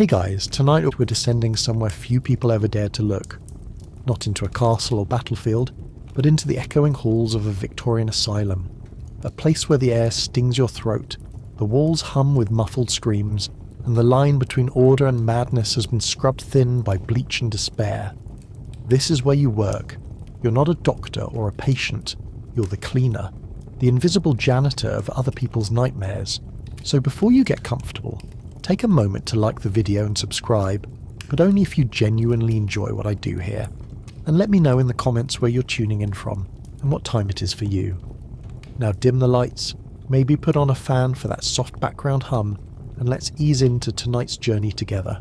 Hey guys, tonight we're descending somewhere few people ever dared to look. Not into a castle or battlefield, but into the echoing halls of a Victorian asylum. A place where the air stings your throat, the walls hum with muffled screams, and the line between order and madness has been scrubbed thin by bleach and despair. This is where you work. You're not a doctor or a patient. You're the cleaner, the invisible janitor of other people's nightmares. So before you get comfortable, take a moment to like the video and subscribe, but only if you genuinely enjoy what I do here. And let me know in the comments where you're tuning in from and what time it is for you. Now dim the lights, maybe put on a fan for that soft background hum, and let's ease into tonight's journey together.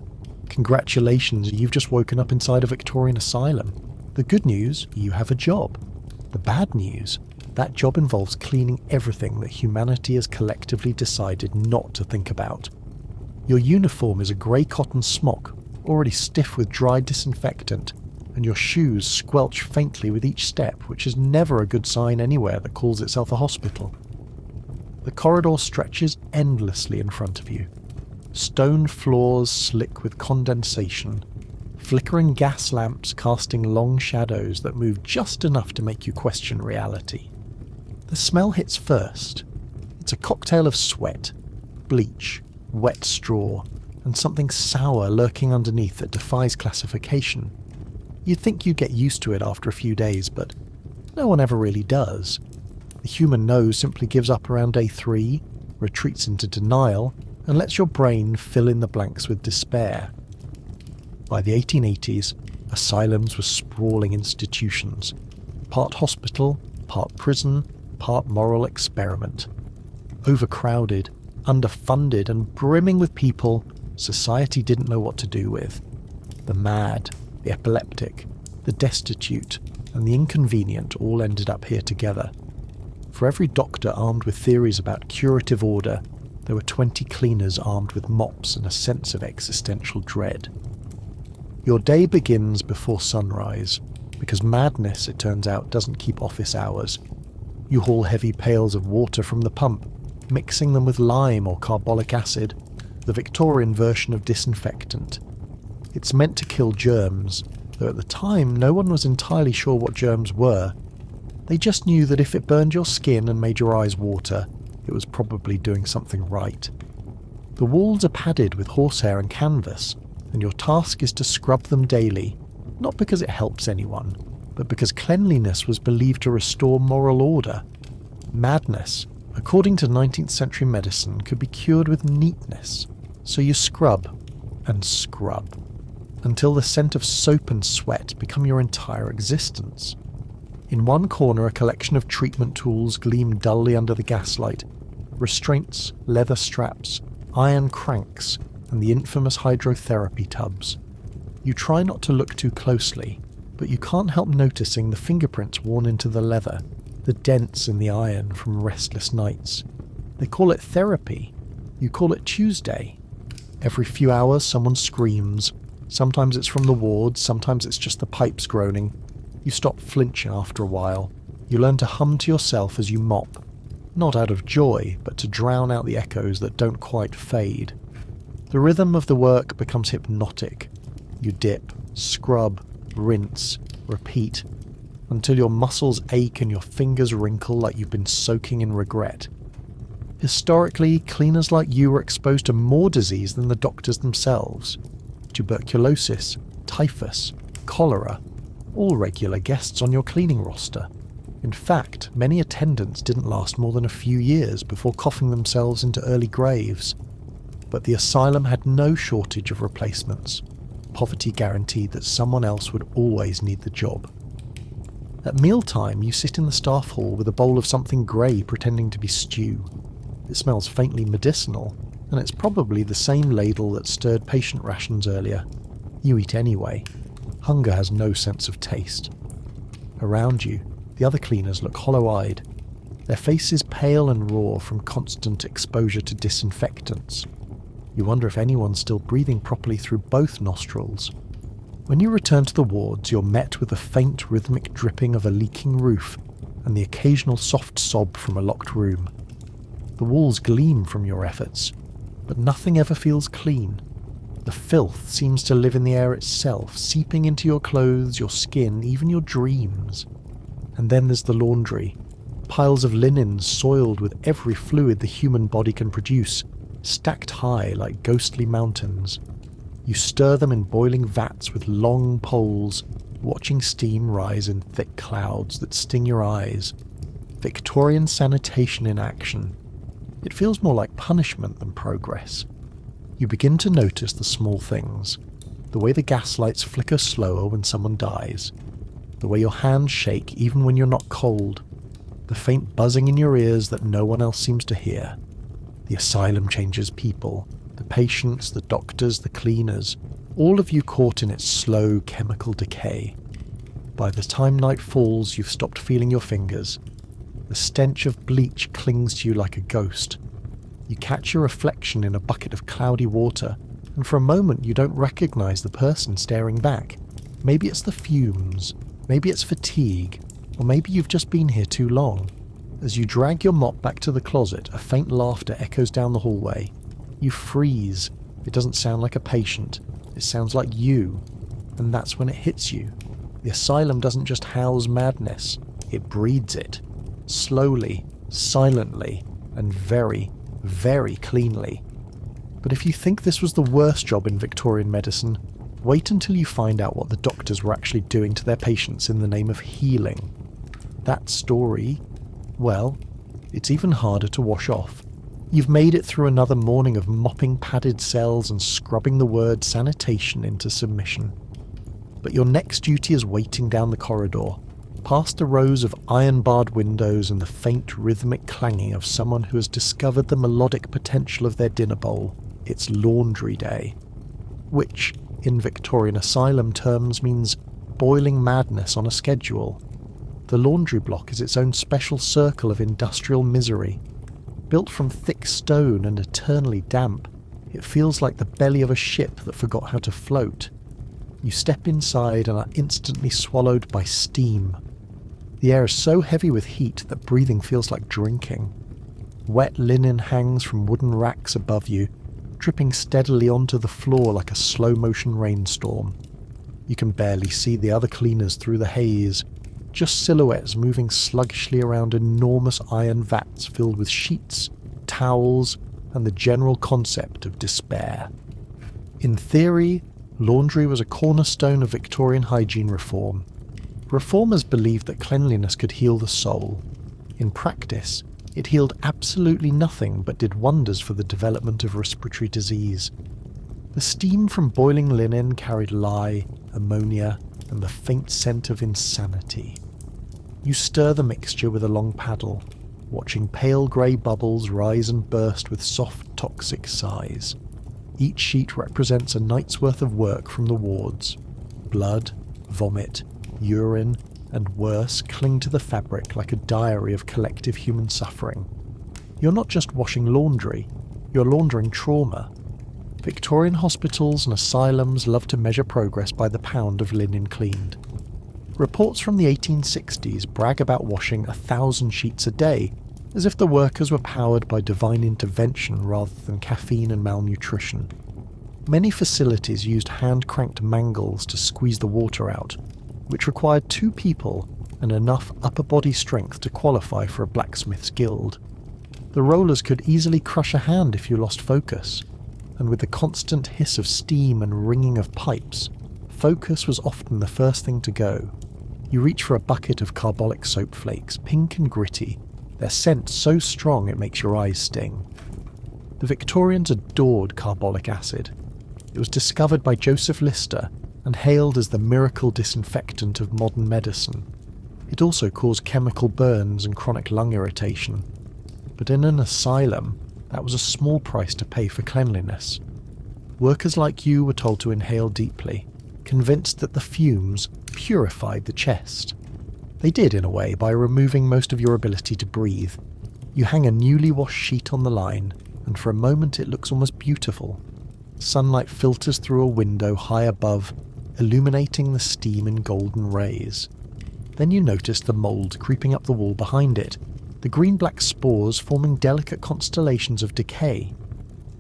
Congratulations, you've just woken up inside a Victorian asylum. The good news, you have a job. The bad news, that job involves cleaning everything that humanity has collectively decided not to think about. Your uniform is a grey cotton smock, already stiff with dry disinfectant, and your shoes squelch faintly with each step, which is never a good sign anywhere that calls itself a hospital. The corridor stretches endlessly in front of you. Stone floors slick with condensation, flickering gas lamps casting long shadows that move just enough to make you question reality. The smell hits first. It's a cocktail of sweat, bleach, wet straw, and something sour lurking underneath that defies classification. You'd think you'd get used to it after a few days, but no one ever really does. The human nose simply gives up around day 3, retreats into denial, and lets your brain fill in the blanks with despair. By the 1880s, asylums were sprawling institutions, part hospital, part prison, part moral experiment. Overcrowded, underfunded, and brimming with people society didn't know what to do with. The mad, the epileptic, the destitute, and the inconvenient all ended up here together. For every doctor armed with theories about curative order, there were 20 cleaners armed with mops and a sense of existential dread. Your day begins before sunrise, because madness, it turns out, doesn't keep office hours. You haul heavy pails of water from the pump, mixing them with lime or carbolic acid, the Victorian version of disinfectant. It's meant to kill germs, though at the time no one was entirely sure what germs were. They just knew that if it burned your skin and made your eyes water, it was probably doing something right. The walls are padded with horsehair and canvas, and your task is to scrub them daily, not because it helps anyone, but because cleanliness was believed to restore moral order. Madness, according to 19th century medicine, could be cured with neatness, so you scrub and scrub, until the scent of soap and sweat become your entire existence. In one corner, a collection of treatment tools gleam dully under the gaslight. Restraints, leather straps, iron cranks, and the infamous hydrotherapy tubs. You try not to look too closely, but you can't help noticing the fingerprints worn into the leather, the dents in the iron from restless nights. They call it therapy. You call it Tuesday. Every few hours someone screams. Sometimes it's from the wards, sometimes it's just the pipes groaning. You stop flinching after a while. You learn to hum to yourself as you mop. Not out of joy, but to drown out the echoes that don't quite fade. The rhythm of the work becomes hypnotic. You dip, scrub, rinse, repeat, until your muscles ache and your fingers wrinkle like you've been soaking in regret. Historically, cleaners like you were exposed to more disease than the doctors themselves. Tuberculosis, typhus, cholera, all regular guests on your cleaning roster. In fact, many attendants didn't last more than a few years before coughing themselves into early graves. But the asylum had no shortage of replacements. Poverty guaranteed that someone else would always need the job. At mealtime, you sit in the staff hall with a bowl of something grey pretending to be stew. It smells faintly medicinal, and it's probably the same ladle that stirred patient rations earlier. You eat anyway. Hunger has no sense of taste. Around you, the other cleaners look hollow-eyed, their faces pale and raw from constant exposure to disinfectants. You wonder if anyone's still breathing properly through both nostrils. When you return to the wards, you're met with a faint rhythmic dripping of a leaking roof and the occasional soft sob from a locked room. The walls gleam from your efforts, but nothing ever feels clean. The filth seems to live in the air itself, seeping into your clothes, your skin, even your dreams. And then there's the laundry. Piles of linen soiled with every fluid the human body can produce, stacked high like ghostly mountains. You stir them in boiling vats with long poles, watching steam rise in thick clouds that sting your eyes. Victorian sanitation in action. It feels more like punishment than progress. You begin to notice the small things. The way the gas lights flicker slower when someone dies. The way your hands shake even when you're not cold. The faint buzzing in your ears that no one else seems to hear. The asylum changes people. The patients, the doctors, the cleaners. All of you caught in its slow chemical decay. By the time night falls, you've stopped feeling your fingers. The stench of bleach clings to you like a ghost. You catch your reflection in a bucket of cloudy water, and for a moment you don't recognize the person staring back. Maybe it's the fumes, maybe it's fatigue, or maybe you've just been here too long. As you drag your mop back to the closet, a faint laughter echoes down the hallway. You freeze. It doesn't sound like a patient. It sounds like you. And that's when it hits you. The asylum doesn't just house madness. It breeds it. Slowly, silently, and very, very cleanly. But if you think this was the worst job in Victorian medicine, wait until you find out what the doctors were actually doing to their patients in the name of healing. That story, well, it's even harder to wash off. You've made it through another morning of mopping padded cells and scrubbing the word sanitation into submission. But your next duty is waiting down the corridor, past the rows of iron-barred windows and the faint rhythmic clanging of someone who has discovered the melodic potential of their dinner bowl. It's laundry day. Which, in Victorian Asylum terms, means boiling madness on a schedule. The laundry block is its own special circle of industrial misery. Built from thick stone and eternally damp, it feels like the belly of a ship that forgot how to float. You step inside and are instantly swallowed by steam. The air is so heavy with heat that breathing feels like drinking. Wet linen hangs from wooden racks above you, dripping steadily onto the floor like a slow-motion rainstorm. You can barely see the other cleaners through the haze, just silhouettes moving sluggishly around enormous iron vats filled with sheets, towels, and the general concept of despair. In theory, laundry was a cornerstone of Victorian hygiene reform. Reformers believed that cleanliness could heal the soul. In practice, it healed absolutely nothing but did wonders for the development of respiratory disease. The steam from boiling linen carried lye, ammonia, and the faint scent of insanity. You stir the mixture with a long paddle, watching pale grey bubbles rise and burst with soft, toxic sighs. Each sheet represents a night's worth of work from the wards. Blood, vomit, urine, and worse cling to the fabric like a diary of collective human suffering. You're not just washing laundry, you're laundering trauma. Victorian hospitals and asylums love to measure progress by the pound of linen cleaned. Reports from the 1860s brag about washing 1,000 sheets a day, as if the workers were powered by divine intervention rather than caffeine and malnutrition. Many facilities used hand-cranked mangles to squeeze the water out, which required 2 people and enough upper body strength to qualify for a blacksmith's guild. The rollers could easily crush a hand if you lost focus, and with the constant hiss of steam and ringing of pipes, focus was often the first thing to go. You reach for a bucket of carbolic soap flakes, pink and gritty, their scent so strong it makes your eyes sting. The Victorians adored carbolic acid. It was discovered by Joseph Lister and hailed as the miracle disinfectant of modern medicine. It also caused chemical burns and chronic lung irritation. But in an asylum, that was a small price to pay for cleanliness. Workers like you were told to inhale deeply, convinced that the fumes purified the chest. They did, in a way, by removing most of your ability to breathe. You hang a newly washed sheet on the line, and for a moment it looks almost beautiful. Sunlight filters through a window high above, illuminating the steam in golden rays. Then you notice the mould creeping up the wall behind it, the green-black spores forming delicate constellations of decay.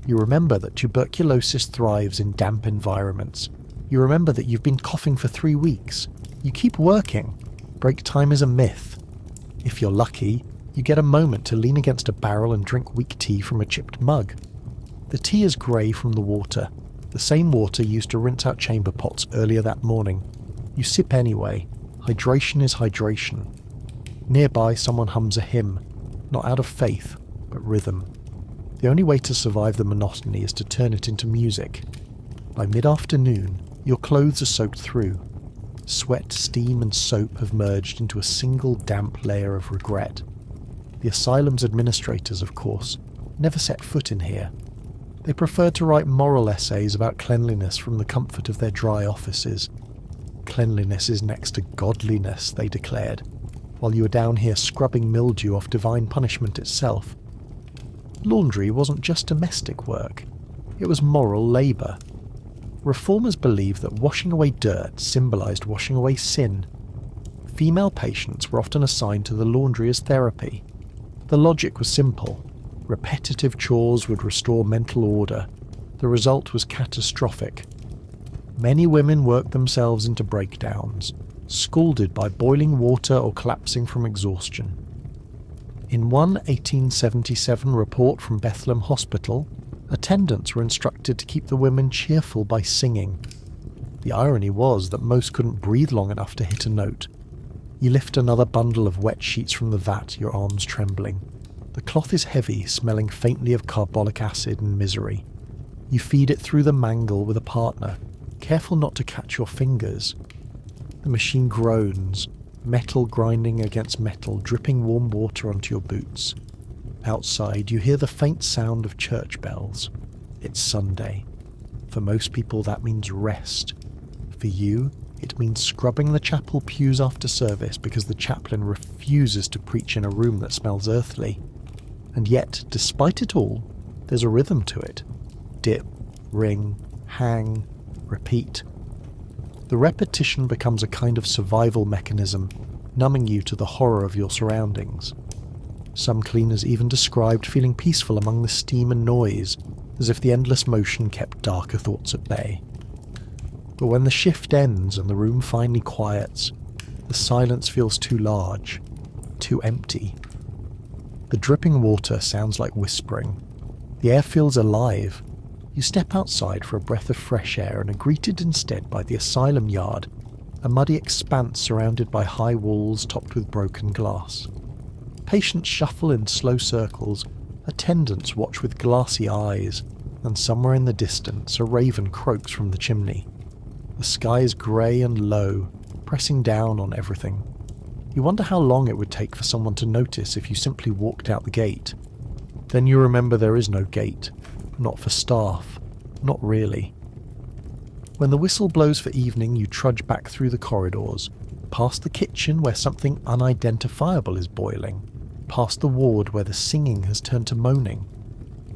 You remember that tuberculosis thrives in damp environments. You remember that you've been coughing for 3 weeks. You keep working. Break time is a myth. If you're lucky, you get a moment to lean against a barrel and drink weak tea from a chipped mug. The tea is grey from the water, the same water used to rinse out chamber pots earlier that morning. You sip anyway. Hydration is hydration. Nearby, someone hums a hymn, not out of faith, but rhythm. The only way to survive the monotony is to turn it into music. By mid-afternoon, your clothes are soaked through. Sweat, steam and soap have merged into a single damp layer of regret. The asylum's administrators, of course, never set foot in here. They preferred to write moral essays about cleanliness from the comfort of their dry offices. Cleanliness is next to godliness, they declared, while you were down here scrubbing mildew off divine punishment itself. Laundry wasn't just domestic work, it was moral labour. Reformers believed that washing away dirt symbolised washing away sin. Female patients were often assigned to the laundry as therapy. The logic was simple. Repetitive chores would restore mental order. The result was catastrophic. Many women worked themselves into breakdowns, scalded by boiling water or collapsing from exhaustion. In one 1877 report from Bedlam Hospital, attendants were instructed to keep the women cheerful by singing. The irony was that most couldn't breathe long enough to hit a note. You lift another bundle of wet sheets from the vat, your arms trembling. The cloth is heavy, smelling faintly of carbolic acid and misery. You feed it through the mangle with a partner, careful not to catch your fingers. The machine groans, metal grinding against metal, dripping warm water onto your boots. Outside, you hear the faint sound of church bells. It's Sunday. For most people, that means rest. For you, it means scrubbing the chapel pews after service because the chaplain refuses to preach in a room that smells earthly. And yet, despite it all, there's a rhythm to it. Dip, ring, hang, repeat. The repetition becomes a kind of survival mechanism, numbing you to the horror of your surroundings. Some cleaners even described feeling peaceful among the steam and noise, as if the endless motion kept darker thoughts at bay. But when the shift ends and the room finally quiets, the silence feels too large, too empty. The dripping water sounds like whispering. The air feels alive. You step outside for a breath of fresh air and are greeted instead by the asylum yard, a muddy expanse surrounded by high walls topped with broken glass. Patients shuffle in slow circles, attendants watch with glassy eyes, and somewhere in the distance a raven croaks from the chimney. The sky is grey and low, pressing down on everything. You wonder how long it would take for someone to notice if you simply walked out the gate. Then you remember there is no gate. Not for staff. Not really. When the whistle blows for evening, you trudge back through the corridors, past the kitchen where something unidentifiable is boiling, past the ward where the singing has turned to moaning.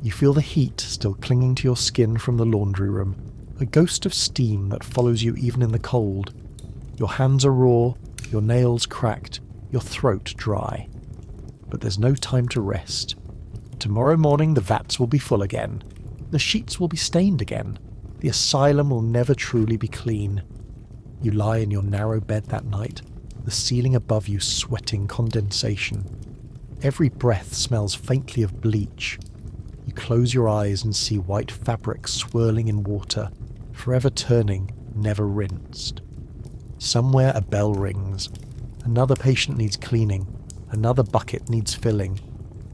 You feel the heat still clinging to your skin from the laundry room, a ghost of steam that follows you even in the cold. Your hands are raw, your nails cracked, your throat dry. But there's no time to rest. Tomorrow morning the vats will be full again. The sheets will be stained again. The asylum will never truly be clean. You lie in your narrow bed that night, the ceiling above you sweating condensation. Every breath smells faintly of bleach. You close your eyes and see white fabric swirling in water, forever turning, never rinsed. Somewhere a bell rings. Another patient needs cleaning. Another bucket needs filling.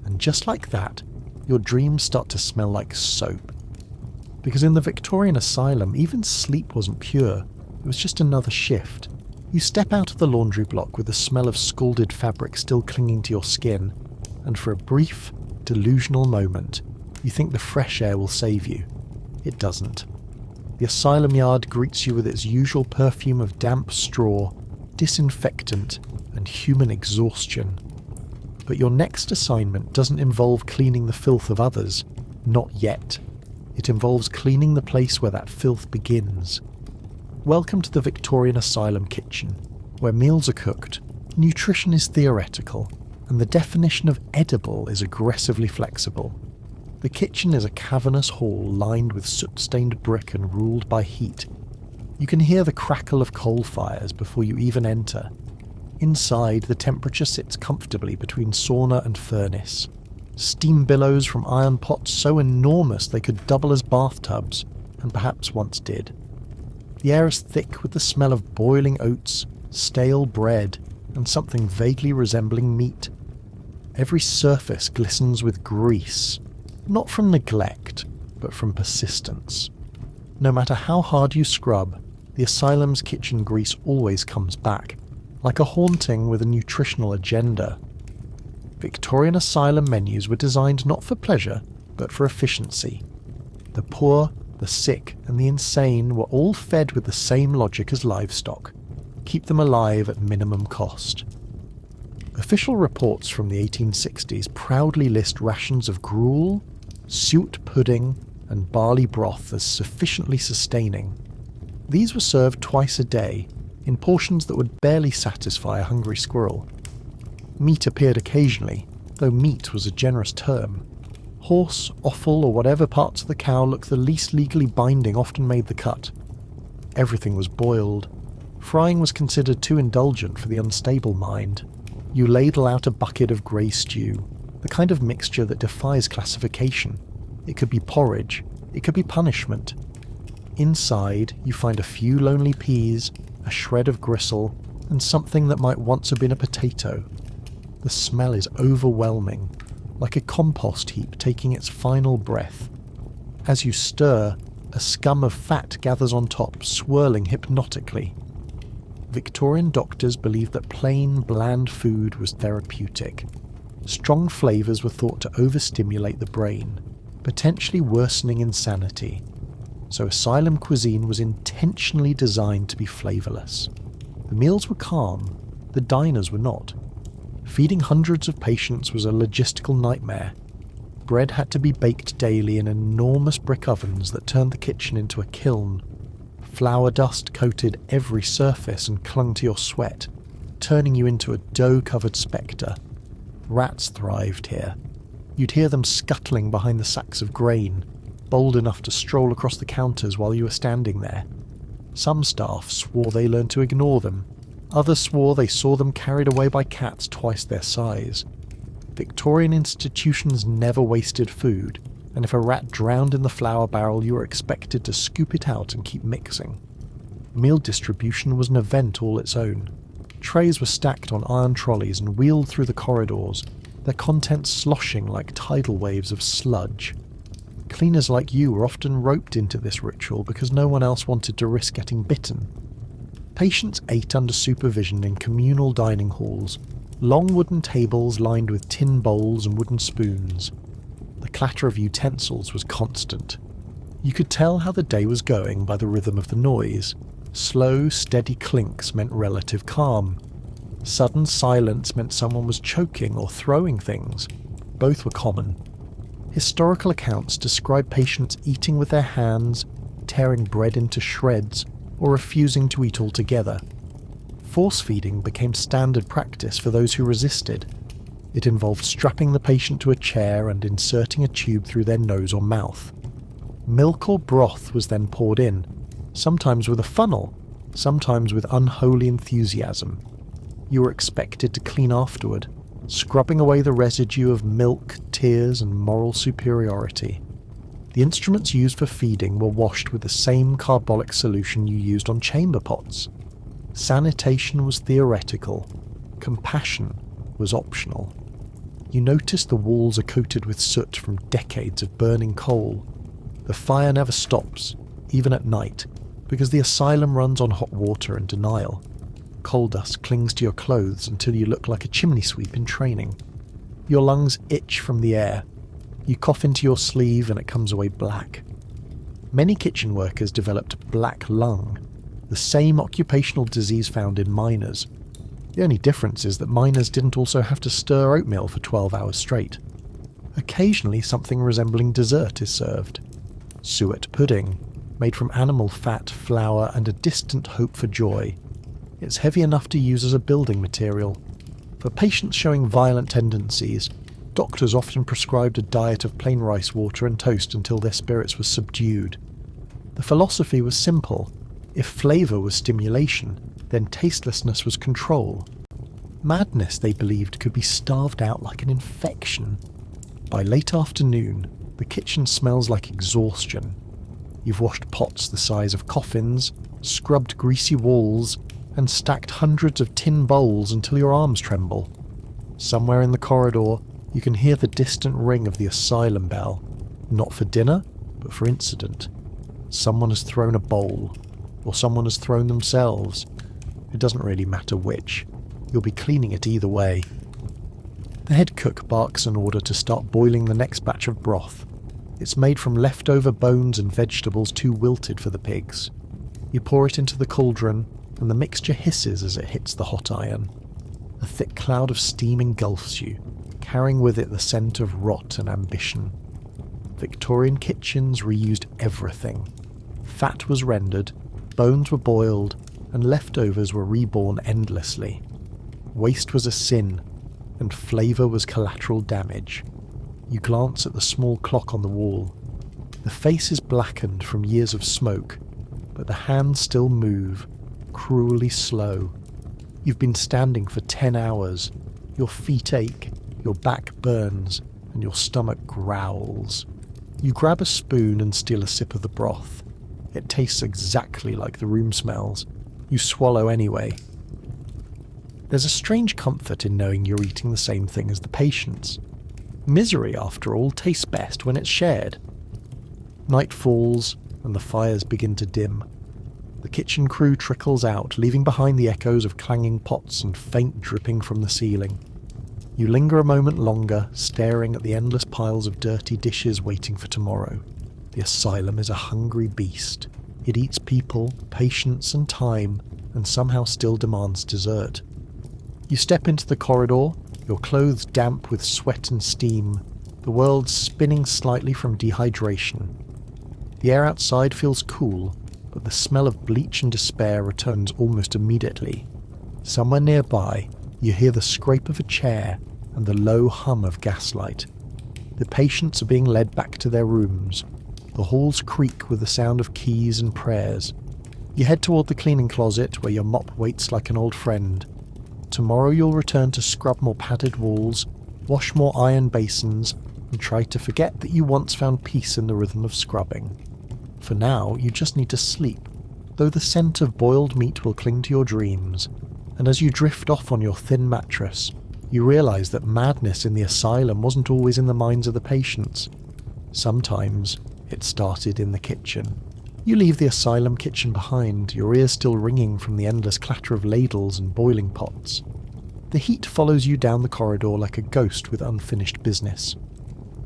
And just like that, your dreams start to smell like soap. Because in the Victorian Asylum, even sleep wasn't pure. It was just another shift. You step out of the laundry block with the smell of scalded fabric still clinging to your skin, and for a brief, delusional moment, you think the fresh air will save you. It doesn't. The asylum yard greets you with its usual perfume of damp straw, disinfectant, and human exhaustion. But your next assignment doesn't involve cleaning the filth of others. Not yet. It involves cleaning the place where that filth begins. Welcome to the Victorian Asylum kitchen, where meals are cooked, nutrition is theoretical, and the definition of edible is aggressively flexible. The kitchen is a cavernous hall lined with soot-stained brick and ruled by heat. You can hear the crackle of coal fires before you even enter. Inside, the temperature sits comfortably between sauna and furnace. Steam billows from iron pots so enormous they could double as bathtubs, and perhaps once did. The air is thick with the smell of boiling oats, stale bread, and something vaguely resembling meat. Every surface glistens with grease, not from neglect, but from persistence. No matter how hard you scrub, the asylum's kitchen grease always comes back, like a haunting with a nutritional agenda. Victorian asylum menus were designed not for pleasure, but for efficiency. The poor, the sick, and the insane were all fed with the same logic as livestock: keep them alive at minimum cost. Official reports from the 1860s proudly list rations of gruel, suet pudding, and barley broth as sufficiently sustaining. These were served twice a day, in portions that would barely satisfy a hungry squirrel. Meat appeared occasionally, though meat was a generous term. Horse, offal, or whatever parts of the cow looked the least legally binding often made the cut. Everything was boiled. Frying was considered too indulgent for the unstable mind. You ladle out a bucket of grey stew, the kind of mixture that defies classification. It could be porridge, it could be punishment. Inside, you find a few lonely peas, a shred of gristle, and something that might once have been a potato. The smell is overwhelming, like a compost heap taking its final breath. As you stir, a scum of fat gathers on top, swirling hypnotically. Victorian doctors believed that plain, bland food was therapeutic. Strong flavours were thought to overstimulate the brain, potentially worsening insanity. So asylum cuisine was intentionally designed to be flavourless. The meals were calm, the diners were not. Feeding hundreds of patients was a logistical nightmare. Bread had to be baked daily in enormous brick ovens that turned the kitchen into a kiln. Flour dust coated every surface and clung to your sweat, turning you into a dough-covered spectre. Rats thrived here. You'd hear them scuttling behind the sacks of grain, bold enough to stroll across the counters while you were standing there. Some staff swore they learned to ignore them. Others swore they saw them carried away by cats twice their size. Victorian institutions never wasted food, and if a rat drowned in the flour barrel, you were expected to scoop it out and keep mixing. Meal distribution was an event all its own. Trays were stacked on iron trolleys and wheeled through the corridors, their contents sloshing like tidal waves of sludge. Cleaners like you were often roped into this ritual because no one else wanted to risk getting bitten. Patients ate under supervision in communal dining halls, long wooden tables lined with tin bowls and wooden spoons. The clatter of utensils was constant. You could tell how the day was going by the rhythm of the noise. Slow, steady clinks meant relative calm. Sudden silence meant someone was choking or throwing things. Both were common. Historical accounts describe patients eating with their hands, tearing bread into shreds, or refusing to eat altogether. Force-feeding became standard practice for those who resisted. It involved strapping the patient to a chair and inserting a tube through their nose or mouth. Milk or broth was then poured in, sometimes with a funnel, sometimes with unholy enthusiasm. You were expected to clean afterward, scrubbing away the residue of milk, tears, and moral superiority. The instruments used for feeding were washed with the same carbolic solution you used on chamber pots. Sanitation was theoretical. Compassion was optional. You notice the walls are coated with soot from decades of burning coal. The fire never stops, even at night, because the asylum runs on hot water and denial. Coal dust clings to your clothes until you look like a chimney sweep in training. Your lungs itch from the air. You cough into your sleeve and it comes away black. Many kitchen workers developed black lung, the same occupational disease found in miners. The only difference is that miners didn't also have to stir oatmeal for 12 hours straight. Occasionally something resembling dessert is served. Suet pudding, made from animal fat, flour, and a distant hope for joy. It's heavy enough to use as a building material. For patients showing violent tendencies, Doctors often prescribed a diet of plain rice water and toast until their spirits were subdued. The philosophy was simple. If flavour was stimulation, then tastelessness was control. Madness, they believed, could be starved out like an infection. By late afternoon, the kitchen smells like exhaustion. You've washed pots the size of coffins, scrubbed greasy walls, and stacked hundreds of tin bowls until your arms tremble. Somewhere in the corridor, you can hear the distant ring of the asylum bell, not for dinner, but for incident. Someone has thrown a bowl, or someone has thrown themselves. It doesn't really matter which. You'll be cleaning it either way. The head cook barks an order to start boiling the next batch of broth. It's made from leftover bones and vegetables too wilted for the pigs. You pour it into the cauldron, and the mixture hisses as it hits the hot iron. A thick cloud of steam engulfs you, carrying with it the scent of rot and ambition. Victorian kitchens reused everything. Fat was rendered, bones were boiled, and leftovers were reborn endlessly. Waste was a sin, and flavour was collateral damage. You glance at the small clock on the wall. The face is blackened from years of smoke, but the hands still move, cruelly slow. You've been standing for 10 hours. Your feet ache, your back burns, and your stomach growls. You grab a spoon and steal a sip of the broth. It tastes exactly like the room smells. You swallow anyway. There's a strange comfort in knowing you're eating the same thing as the patients. Misery, after all, tastes best when it's shared. Night falls, and the fires begin to dim. The kitchen crew trickles out, leaving behind the echoes of clanging pots and faint dripping from the ceiling. You linger a moment longer, staring at the endless piles of dirty dishes waiting for tomorrow. The asylum is a hungry beast. It eats people, patience and time, and somehow still demands dessert. You step into the corridor, your clothes damp with sweat and steam, the world spinning slightly from dehydration. The air outside feels cool, but the smell of bleach and despair returns almost immediately. Somewhere nearby, you hear the scrape of a chair and the low hum of gaslight. The patients are being led back to their rooms. The halls creak with the sound of keys and prayers. You head toward the cleaning closet where your mop waits like an old friend. Tomorrow you'll return to scrub more padded walls, wash more iron basins, and try to forget that you once found peace in the rhythm of scrubbing. For now, you just need to sleep, though the scent of boiled meat will cling to your dreams, and as you drift off on your thin mattress, you realise that madness in the asylum wasn't always in the minds of the patients. Sometimes it started in the kitchen. You leave the asylum kitchen behind, your ears still ringing from the endless clatter of ladles and boiling pots. The heat follows you down the corridor like a ghost with unfinished business.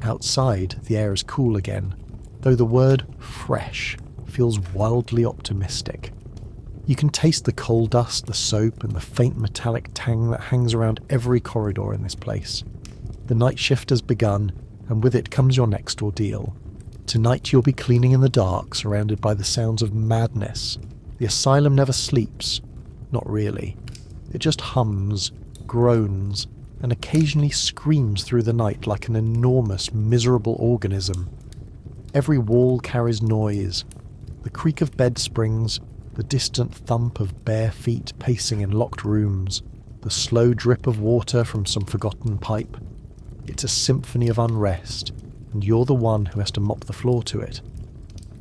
Outside, the air is cool again, though the word fresh feels wildly optimistic. You can taste the coal dust, the soap, and the faint metallic tang that hangs around every corridor in this place. The night shift has begun, and with it comes your next ordeal. Tonight you'll be cleaning in the dark, surrounded by the sounds of madness. The asylum never sleeps. Not really. It just hums, groans, and occasionally screams through the night like an enormous, miserable organism. Every wall carries noise. The creak of bed springs, the distant thump of bare feet pacing in locked rooms, the slow drip of water from some forgotten pipe. It's a symphony of unrest, and you're the one who has to mop the floor to it.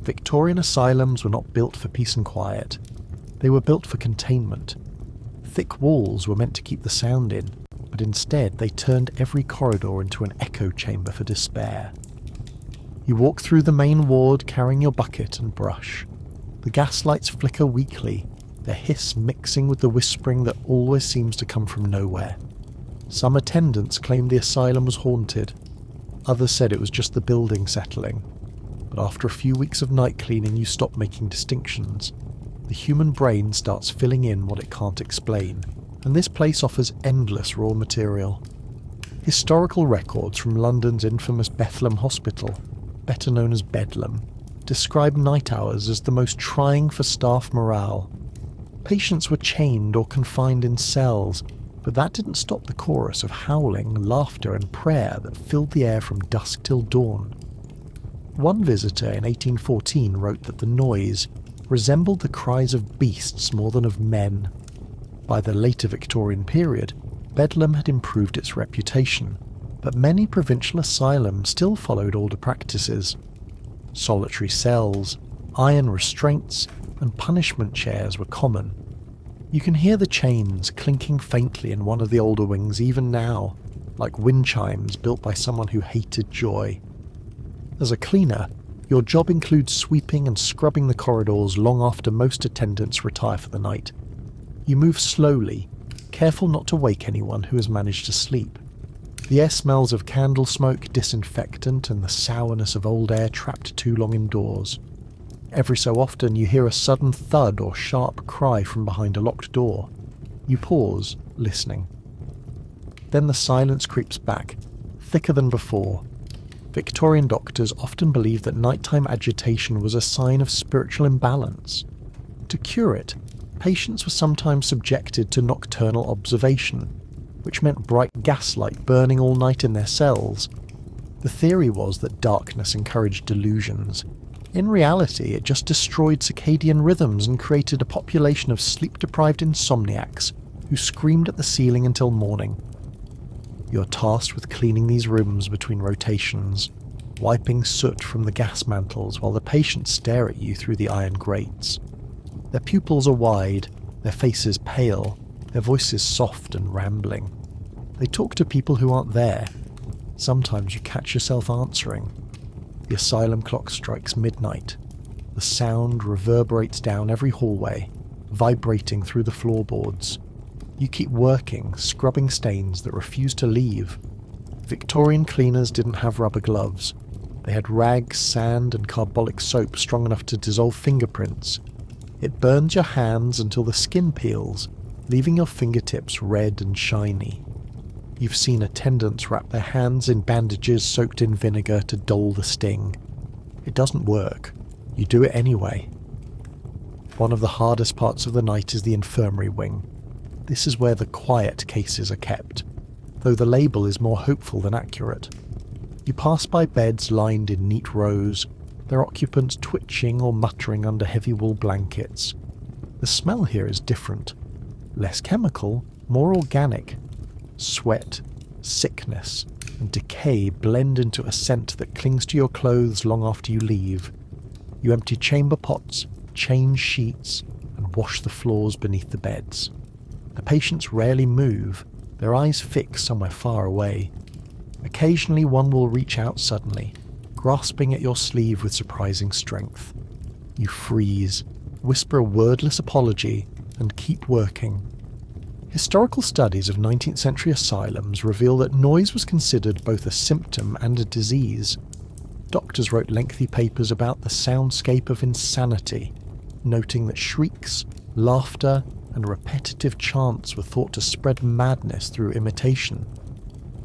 Victorian asylums were not built for peace and quiet. They were built for containment. Thick walls were meant to keep the sound in, but instead they turned every corridor into an echo chamber for despair. You walk through the main ward carrying your bucket and brush. The gas lights flicker weakly, their hiss mixing with the whispering that always seems to come from nowhere. Some attendants claimed the asylum was haunted. Others said it was just the building settling. But after a few weeks of night cleaning, you stop making distinctions. The human brain starts filling in what it can't explain, and this place offers endless raw material. Historical records from London's infamous Bedlam hospital, better known as Bedlam, describe night hours as the most trying for staff morale. Patients were chained or confined in cells, But that didn't stop the chorus of howling, laughter and prayer that filled the air from dusk till dawn. One visitor in 1814 wrote that the noise resembled the cries of beasts more than of men. By the later Victorian period, Bedlam had improved its reputation, but many provincial asylums still followed older practices. Solitary cells, iron restraints, and punishment chairs were common. You can hear the chains clinking faintly in one of the older wings even now, like wind chimes built by someone who hated joy. As a cleaner, your job includes sweeping and scrubbing the corridors long after most attendants retire for the night. You move slowly, careful not to wake anyone who has managed to sleep. The air smells of candle smoke, disinfectant, and the sourness of old air trapped too long indoors. Every so often you hear a sudden thud or sharp cry from behind a locked door. You pause, listening. Then the silence creeps back, thicker than before. Victorian doctors often believed that nighttime agitation was a sign of spiritual imbalance. To cure it, patients were sometimes subjected to nocturnal observation, which meant bright gaslight burning all night in their cells. The theory was that darkness encouraged delusions. In reality, it just destroyed circadian rhythms and created a population of sleep-deprived insomniacs who screamed at the ceiling until morning. You're tasked with cleaning these rooms between rotations, wiping soot from the gas mantles while the patients stare at you through the iron grates. Their pupils are wide, their faces pale, their voices soft and rambling. They talk to people who aren't there. Sometimes you catch yourself answering. The asylum clock strikes midnight. The sound reverberates down every hallway, vibrating through the floorboards. You keep working, scrubbing stains that refuse to leave. Victorian cleaners didn't have rubber gloves. They had rags, sand, and carbolic soap strong enough to dissolve fingerprints. It burns your hands until the skin peels, leaving your fingertips red and shiny. You've seen attendants wrap their hands in bandages soaked in vinegar to dull the sting. It doesn't work. You do it anyway. One of the hardest parts of the night is the infirmary wing. This is where the quiet cases are kept, though the label is more hopeful than accurate. You pass by beds lined in neat rows, their occupants twitching or muttering under heavy wool blankets. The smell here is different. Less chemical, more organic. Sweat, sickness, and decay blend into a scent that clings to your clothes long after you leave. You empty chamber pots, change sheets, and wash the floors beneath the beds. The patients rarely move, their eyes fixed somewhere far away. Occasionally one will reach out suddenly, grasping at your sleeve with surprising strength. You freeze, whisper a wordless apology, and keep working. Historical studies of 19th century asylums reveal that noise was considered both a symptom and a disease. Doctors wrote lengthy papers about the soundscape of insanity, noting that shrieks, laughter, and repetitive chants were thought to spread madness through imitation.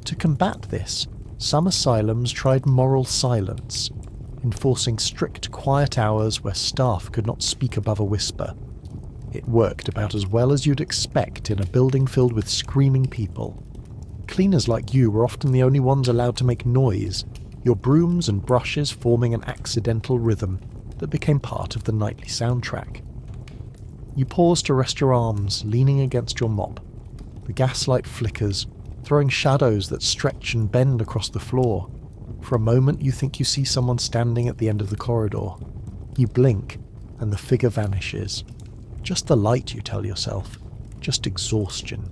To combat this, some asylums tried moral silence, enforcing strict quiet hours where staff could not speak above a whisper. It worked about as well as you'd expect in a building filled with screaming people. Cleaners like you were often the only ones allowed to make noise, your brooms and brushes forming an accidental rhythm that became part of the nightly soundtrack. You pause to rest your arms, leaning against your mop. The gaslight flickers, throwing shadows that stretch and bend across the floor. For a moment you think you see someone standing at the end of the corridor. You blink, and the figure vanishes. Just the light, you tell yourself. Just exhaustion.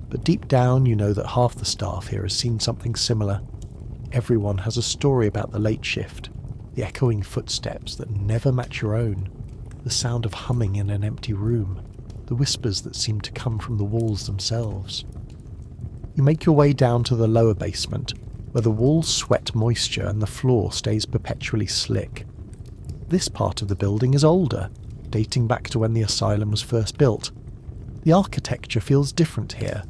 But deep down you know that half the staff here has seen something similar. Everyone has a story about the late shift, the echoing footsteps that never match your own, the sound of humming in an empty room, the whispers that seem to come from the walls themselves. You make your way down to the lower basement, where the walls sweat moisture and the floor stays perpetually slick. This part of the building is older, dating back to when the asylum was first built. The architecture feels different here.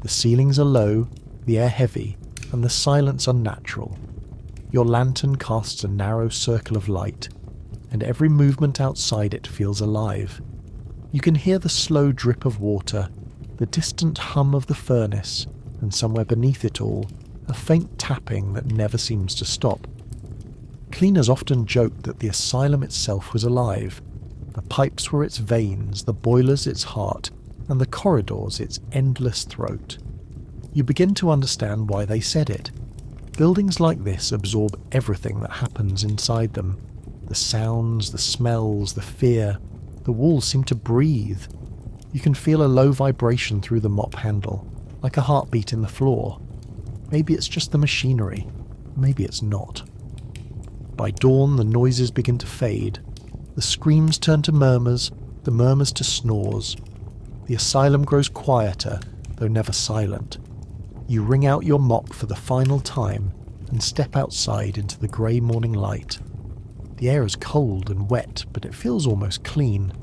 The ceilings are low, the air heavy, and the silence unnatural. Your lantern casts a narrow circle of light, and every movement outside it feels alive. You can hear the slow drip of water, the distant hum of the furnace, and somewhere beneath it all, a faint tapping that never seems to stop. Cleaners often joked that the asylum itself was alive. The pipes were its veins, the boilers its heart, and the corridors its endless throat. You begin to understand why they said it. Buildings like this absorb everything that happens inside them. The sounds, the smells, the fear. The walls seem to breathe. You can feel a low vibration through the mop handle, like a heartbeat in the floor. Maybe it's just the machinery. Maybe it's not. By dawn, the noises begin to fade. The screams turn to murmurs, the murmurs to snores. The asylum grows quieter, though never silent. You wring out your mop for the final time and step outside into the grey morning light. The air is cold and wet, but it feels almost clean.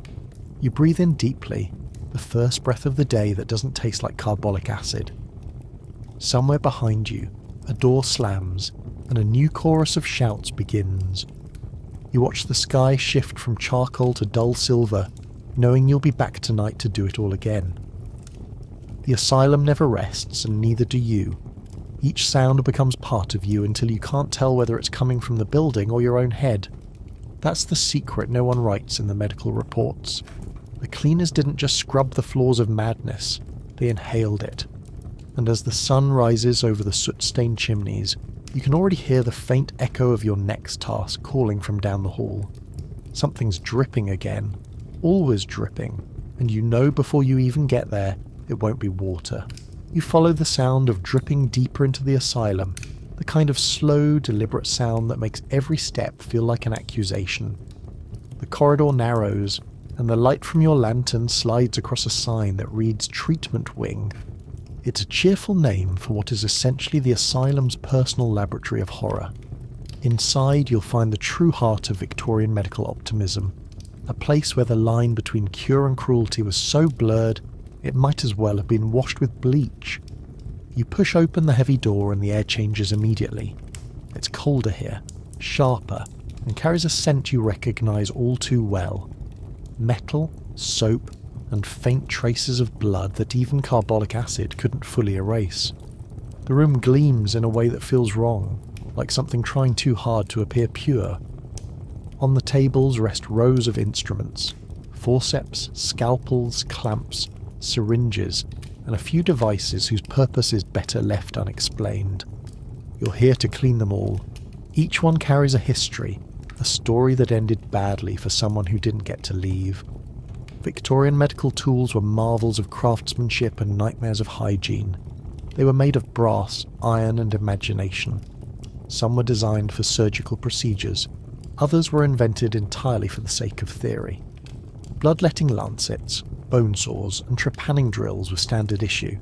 You breathe in deeply, the first breath of the day that doesn't taste like carbolic acid. Somewhere behind you, a door slams, and a new chorus of shouts begins. You watch the sky shift from charcoal to dull silver, knowing you'll be back tonight to do it all again. The asylum never rests, and neither do you. Each sound becomes part of you until you can't tell whether it's coming from the building or your own head. That's the secret no one writes in the medical reports. The cleaners didn't just scrub the floors of madness, they inhaled it. And as the sun rises over the soot-stained chimneys, you can already hear the faint echo of your next task calling from down the hall. Something's dripping again, always dripping, and you know before you even get there, it won't be water. You follow the sound of dripping deeper into the asylum, the kind of slow, deliberate sound that makes every step feel like an accusation. The corridor narrows, and the light from your lantern slides across a sign that reads Treatment Wing. It's a cheerful name for what is essentially the asylum's personal laboratory of horror. Inside, you'll find the true heart of Victorian medical optimism, a place where the line between cure and cruelty was so blurred it might as well have been washed with bleach. You push open the heavy door and the air changes immediately. It's colder here, sharper, and carries a scent you recognise all too well. Metal, soap, and faint traces of blood that even carbolic acid couldn't fully erase. The room gleams in a way that feels wrong, like something trying too hard to appear pure. On the tables rest rows of instruments, forceps, scalpels, clamps, syringes, and a few devices whose purpose is better left unexplained. You're here to clean them all. Each one carries a history, a story that ended badly for someone who didn't get to leave. Victorian medical tools were marvels of craftsmanship and nightmares of hygiene. They were made of brass, iron, and imagination. Some were designed for surgical procedures, others were invented entirely for the sake of theory. Bloodletting lancets, bone saws, and trepanning drills were standard issue.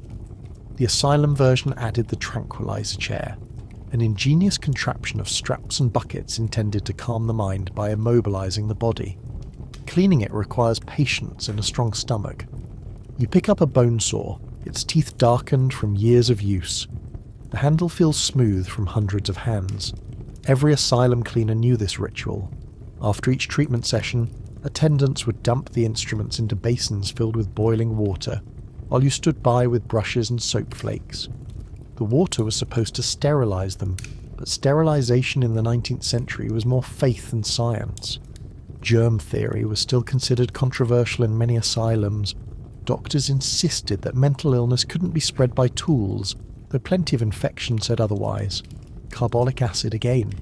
The asylum version added the tranquilizer chair, an ingenious contraption of straps and buckets intended to calm the mind by immobilizing the body. Cleaning it requires patience and a strong stomach. You pick up a bone saw, its teeth darkened from years of use. The handle feels smooth from hundreds of hands. Every asylum cleaner knew this ritual. After each treatment session, attendants would dump the instruments into basins filled with boiling water, while you stood by with brushes and soap flakes. The water was supposed to sterilize them, but sterilization in the 19th century was more faith than science. Germ theory was still considered controversial in many asylums. Doctors insisted that mental illness couldn't be spread by tools, though plenty of infection said otherwise. Carbolic acid again.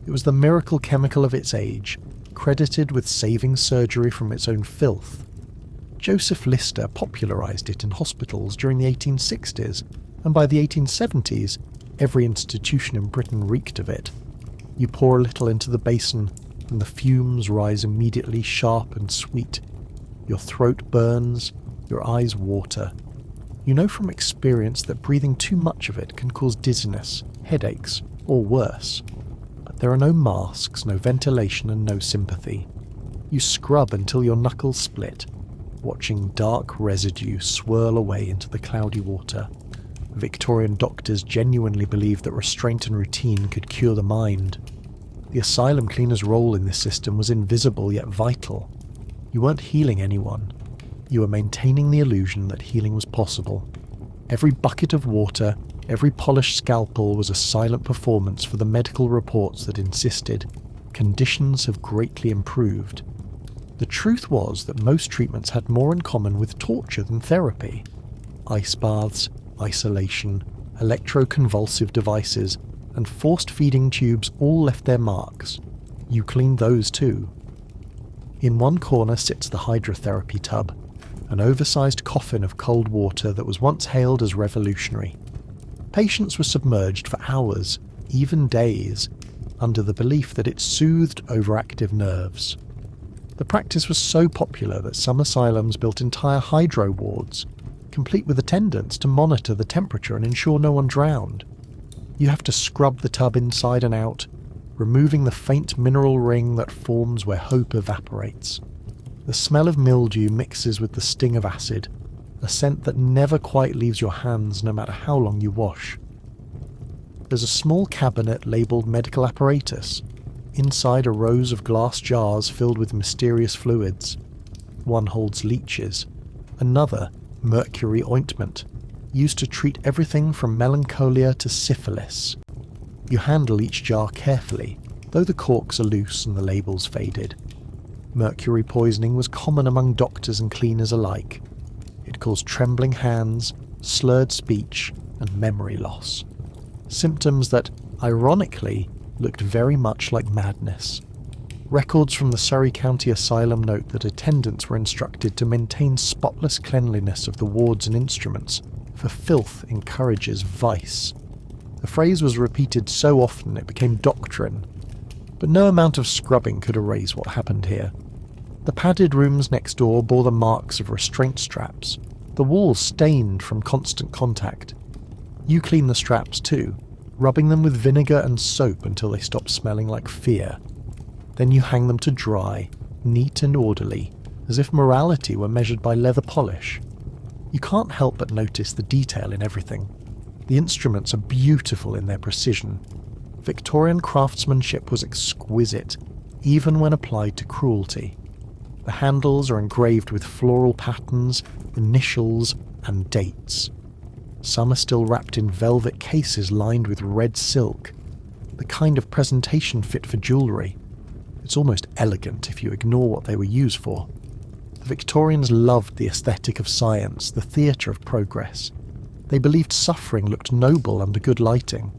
It was the miracle chemical of its age, credited with saving surgery from its own filth. Joseph Lister popularised it in hospitals during the 1860s, and by the 1870s, every institution in Britain reeked of it. You pour a little into the basin, and the fumes rise immediately sharp and sweet. Your throat burns, your eyes water. You know from experience that breathing too much of it can cause dizziness, headaches, or worse. But there are no masks, no ventilation, and no sympathy. You scrub until your knuckles split, watching dark residue swirl away into the cloudy water. Victorian doctors genuinely believed that restraint and routine could cure the mind. The asylum cleaner's role in this system was invisible yet vital. You weren't healing anyone. You were maintaining the illusion that healing was possible. Every bucket of water, every polished scalpel was a silent performance for the medical reports that insisted conditions have greatly improved. The truth was that most treatments had more in common with torture than therapy. Ice baths, isolation, electroconvulsive devices, and forced feeding tubes all left their marks. You cleaned those too. In one corner sits the hydrotherapy tub, an oversized coffin of cold water that was once hailed as revolutionary. Patients were submerged for hours, even days, under the belief that it soothed overactive nerves. The practice was so popular that some asylums built entire hydro wards, complete with attendants to monitor the temperature and ensure no one drowned. You have to scrub the tub inside and out, removing the faint mineral ring that forms where hope evaporates. The smell of mildew mixes with the sting of acid, a scent that never quite leaves your hands no matter how long you wash. There's a small cabinet labelled medical apparatus. Inside are rows of glass jars filled with mysterious fluids. One holds leeches, another mercury ointment, used to treat everything from melancholia to syphilis. You handle each jar carefully, though the corks are loose and the labels faded. Mercury poisoning was common among doctors and cleaners alike. It caused trembling hands, slurred speech, and memory loss. Symptoms that, ironically, looked very much like madness. Records from the Surrey County Asylum note that attendants were instructed to maintain spotless cleanliness of the wards and instruments, for filth encourages vice. The phrase was repeated so often it became doctrine, but no amount of scrubbing could erase what happened here. The padded rooms next door bore the marks of restraint straps, the walls stained from constant contact. You clean the straps too, rubbing them with vinegar and soap until they stop smelling like fear. Then you hang them to dry, neat and orderly, as if morality were measured by leather polish. You can't help but notice the detail in everything. The instruments are beautiful in their precision. Victorian craftsmanship was exquisite, even when applied to cruelty. The handles are engraved with floral patterns, initials, and dates. Some are still wrapped in velvet cases lined with red silk, the kind of presentation fit for jewellery. It's almost elegant if you ignore what they were used for. The Victorians loved the aesthetic of science, the theatre of progress. They believed suffering looked noble under good lighting.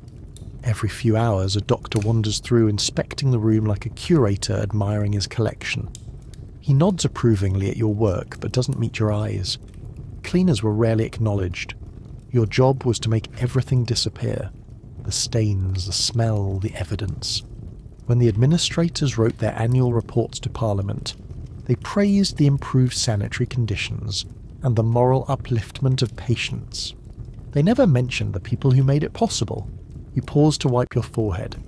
Every few hours a doctor wanders through inspecting the room like a curator admiring his collection. He nods approvingly at your work but doesn't meet your eyes. Cleaners were rarely acknowledged. Your job was to make everything disappear. The stains, the smell, the evidence. When the administrators wrote their annual reports to Parliament, they praised the improved sanitary conditions and the moral upliftment of patients. They never mentioned the people who made it possible. You pause to wipe your forehead.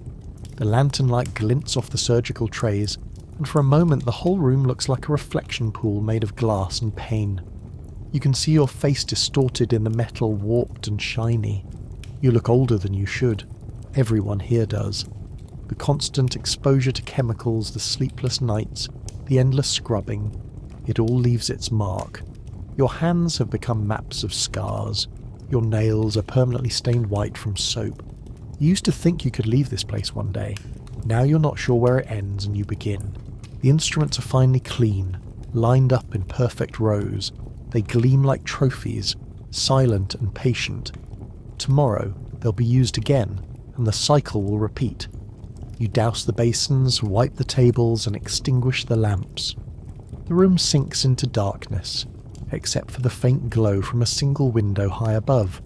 The lantern light glints off the surgical trays, and for a moment the whole room looks like a reflection pool made of glass and pain. You can see your face distorted in the metal, warped and shiny. You look older than you should. Everyone here does. The constant exposure to chemicals, the sleepless nights, the endless scrubbing, it all leaves its mark. Your hands have become maps of scars. Your nails are permanently stained white from soap. You used to think you could leave this place one day. Now you're not sure where it ends and you begin. The instruments are finally clean, lined up in perfect rows. They gleam like trophies, silent and patient. Tomorrow they'll be used again, and the cycle will repeat. You douse the basins, wipe the tables, and extinguish the lamps. The room sinks into darkness, except for the faint glow from a single window high above.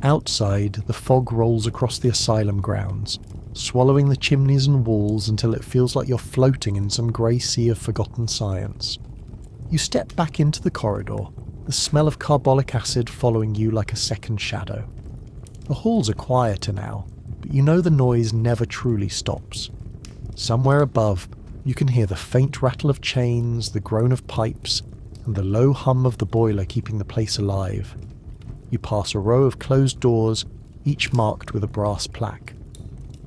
Outside, the fog rolls across the asylum grounds, swallowing the chimneys and walls until it feels like you're floating in some grey sea of forgotten science. You step back into the corridor, the smell of carbolic acid following you like a second shadow. The halls are quieter now, but you know the noise never truly stops. Somewhere above, you can hear the faint rattle of chains, the groan of pipes, and the low hum of the boiler keeping the place alive. You pass a row of closed doors, each marked with a brass plaque.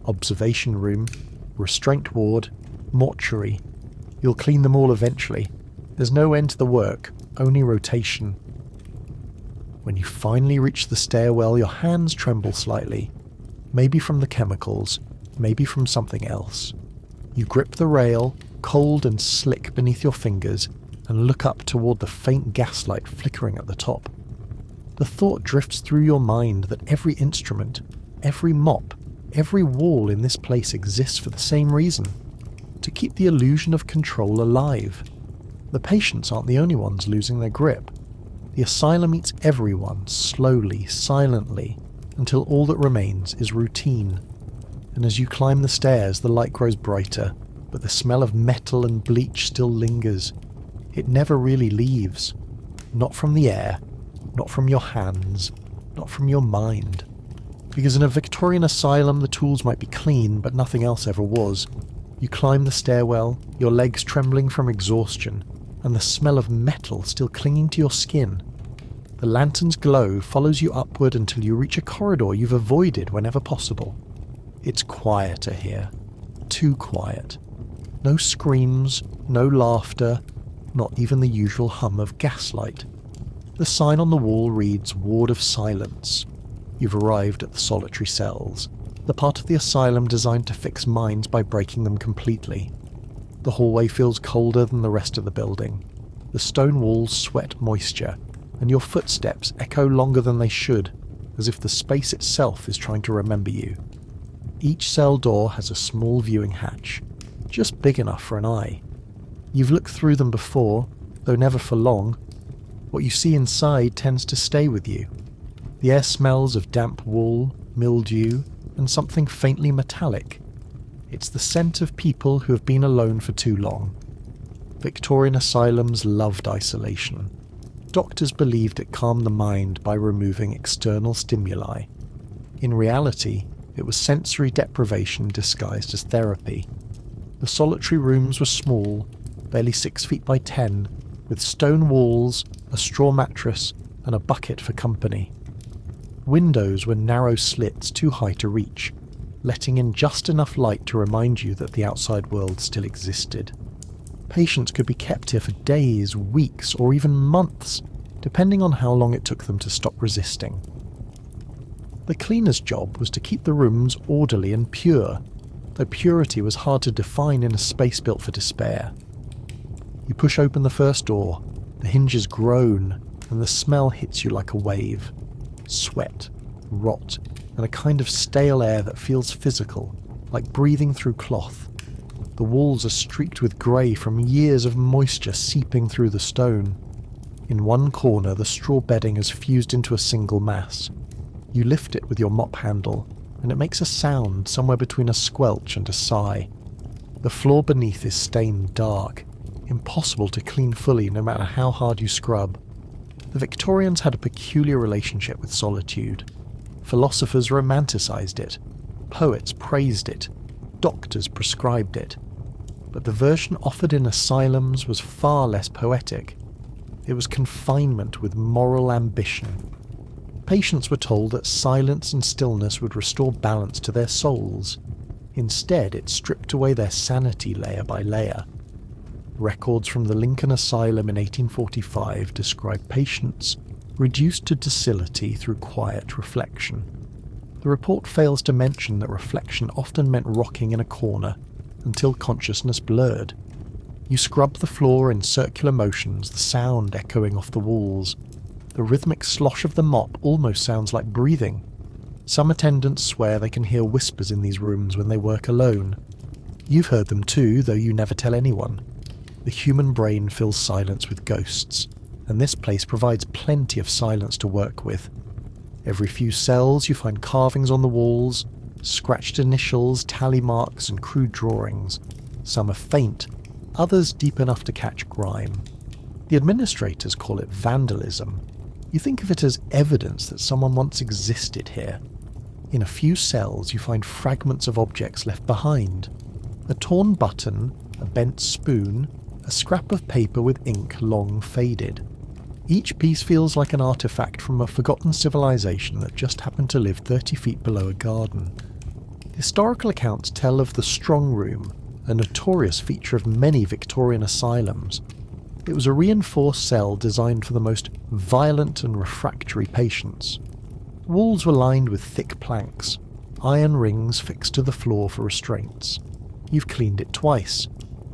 Observation room, restraint ward, mortuary. You'll clean them all eventually. There's no end to the work, only rotation. When you finally reach the stairwell, your hands tremble slightly, maybe from the chemicals, maybe from something else. You grip the rail, cold and slick beneath your fingers, and look up toward the faint gaslight flickering at the top. The thought drifts through your mind that every instrument, every mop, every wall in this place exists for the same reason: to keep the illusion of control alive. The patients aren't the only ones losing their grip. The asylum eats everyone, slowly, silently, until all that remains is routine. And as you climb the stairs, the light grows brighter, but the smell of metal and bleach still lingers. It never really leaves. Not from the air, not from your hands, not from your mind. Because in a Victorian asylum, the tools might be clean, but nothing else ever was. You climb the stairwell, your legs trembling from exhaustion, and the smell of metal still clinging to your skin. The lantern's glow follows you upward until you reach a corridor you've avoided whenever possible. It's quieter here. Too quiet. No screams, no laughter, not even the usual hum of gaslight. The sign on the wall reads "Ward of Silence." You've arrived at the solitary cells, the part of the asylum designed to fix minds by breaking them completely. The hallway feels colder than the rest of the building. The stone walls sweat moisture, and your footsteps echo longer than they should, as if the space itself is trying to remember you. Each cell door has a small viewing hatch, just big enough for an eye. You've looked through them before, though never for long. What you see inside tends to stay with you. The air smells of damp wool, mildew, and something faintly metallic. It's the scent of people who have been alone for too long. Victorian asylums loved isolation. Doctors believed it calmed the mind by removing external stimuli. In reality, it was sensory deprivation disguised as therapy. The solitary rooms were small, barely 6 feet by 10, with stone walls, a straw mattress, and a bucket for company. Windows were narrow slits too high to reach, letting in just enough light to remind you that the outside world still existed. Patients could be kept here for days, weeks, or even months, depending on how long it took them to stop resisting. The cleaner's job was to keep the rooms orderly and pure, though purity was hard to define in a space built for despair. You push open the first door, the hinges groan, and the smell hits you like a wave. Sweat, rot, and a kind of stale air that feels physical, like breathing through cloth. The walls are streaked with grey from years of moisture seeping through the stone. In one corner, the straw bedding has fused into a single mass. You lift it with your mop handle, and it makes a sound somewhere between a squelch and a sigh. The floor beneath is stained dark, impossible to clean fully no matter how hard you scrub. The Victorians had a peculiar relationship with solitude. Philosophers romanticized it, poets praised it, doctors prescribed it. But the version offered in asylums was far less poetic. It was confinement with moral ambition. Patients were told that silence and stillness would restore balance to their souls. Instead, it stripped away their sanity layer by layer. Records from the Lincoln Asylum in 1845 describe patients reduced to docility through quiet reflection. The report fails to mention that reflection often meant rocking in a corner until consciousness blurred. You scrub the floor in circular motions, the sound echoing off the walls. The rhythmic slosh of the mop almost sounds like breathing. Some attendants swear they can hear whispers in these rooms when they work alone. You've heard them too, though you never tell anyone. The human brain fills silence with ghosts, and this place provides plenty of silence to work with. Every few cells you find carvings on the walls, scratched initials, tally marks, and crude drawings. Some are faint, others deep enough to catch grime. The administrators call it vandalism. You think of it as evidence that someone once existed here. In a few cells you find fragments of objects left behind. A torn button, a bent spoon, a scrap of paper with ink long faded. Each piece feels like an artifact from a forgotten civilization that just happened to live 30 feet below a garden. Historical accounts tell of the strong room, a notorious feature of many Victorian asylums. It was a reinforced cell designed for the most violent and refractory patients. Walls were lined with thick planks, iron rings fixed to the floor for restraints. You've cleaned it twice.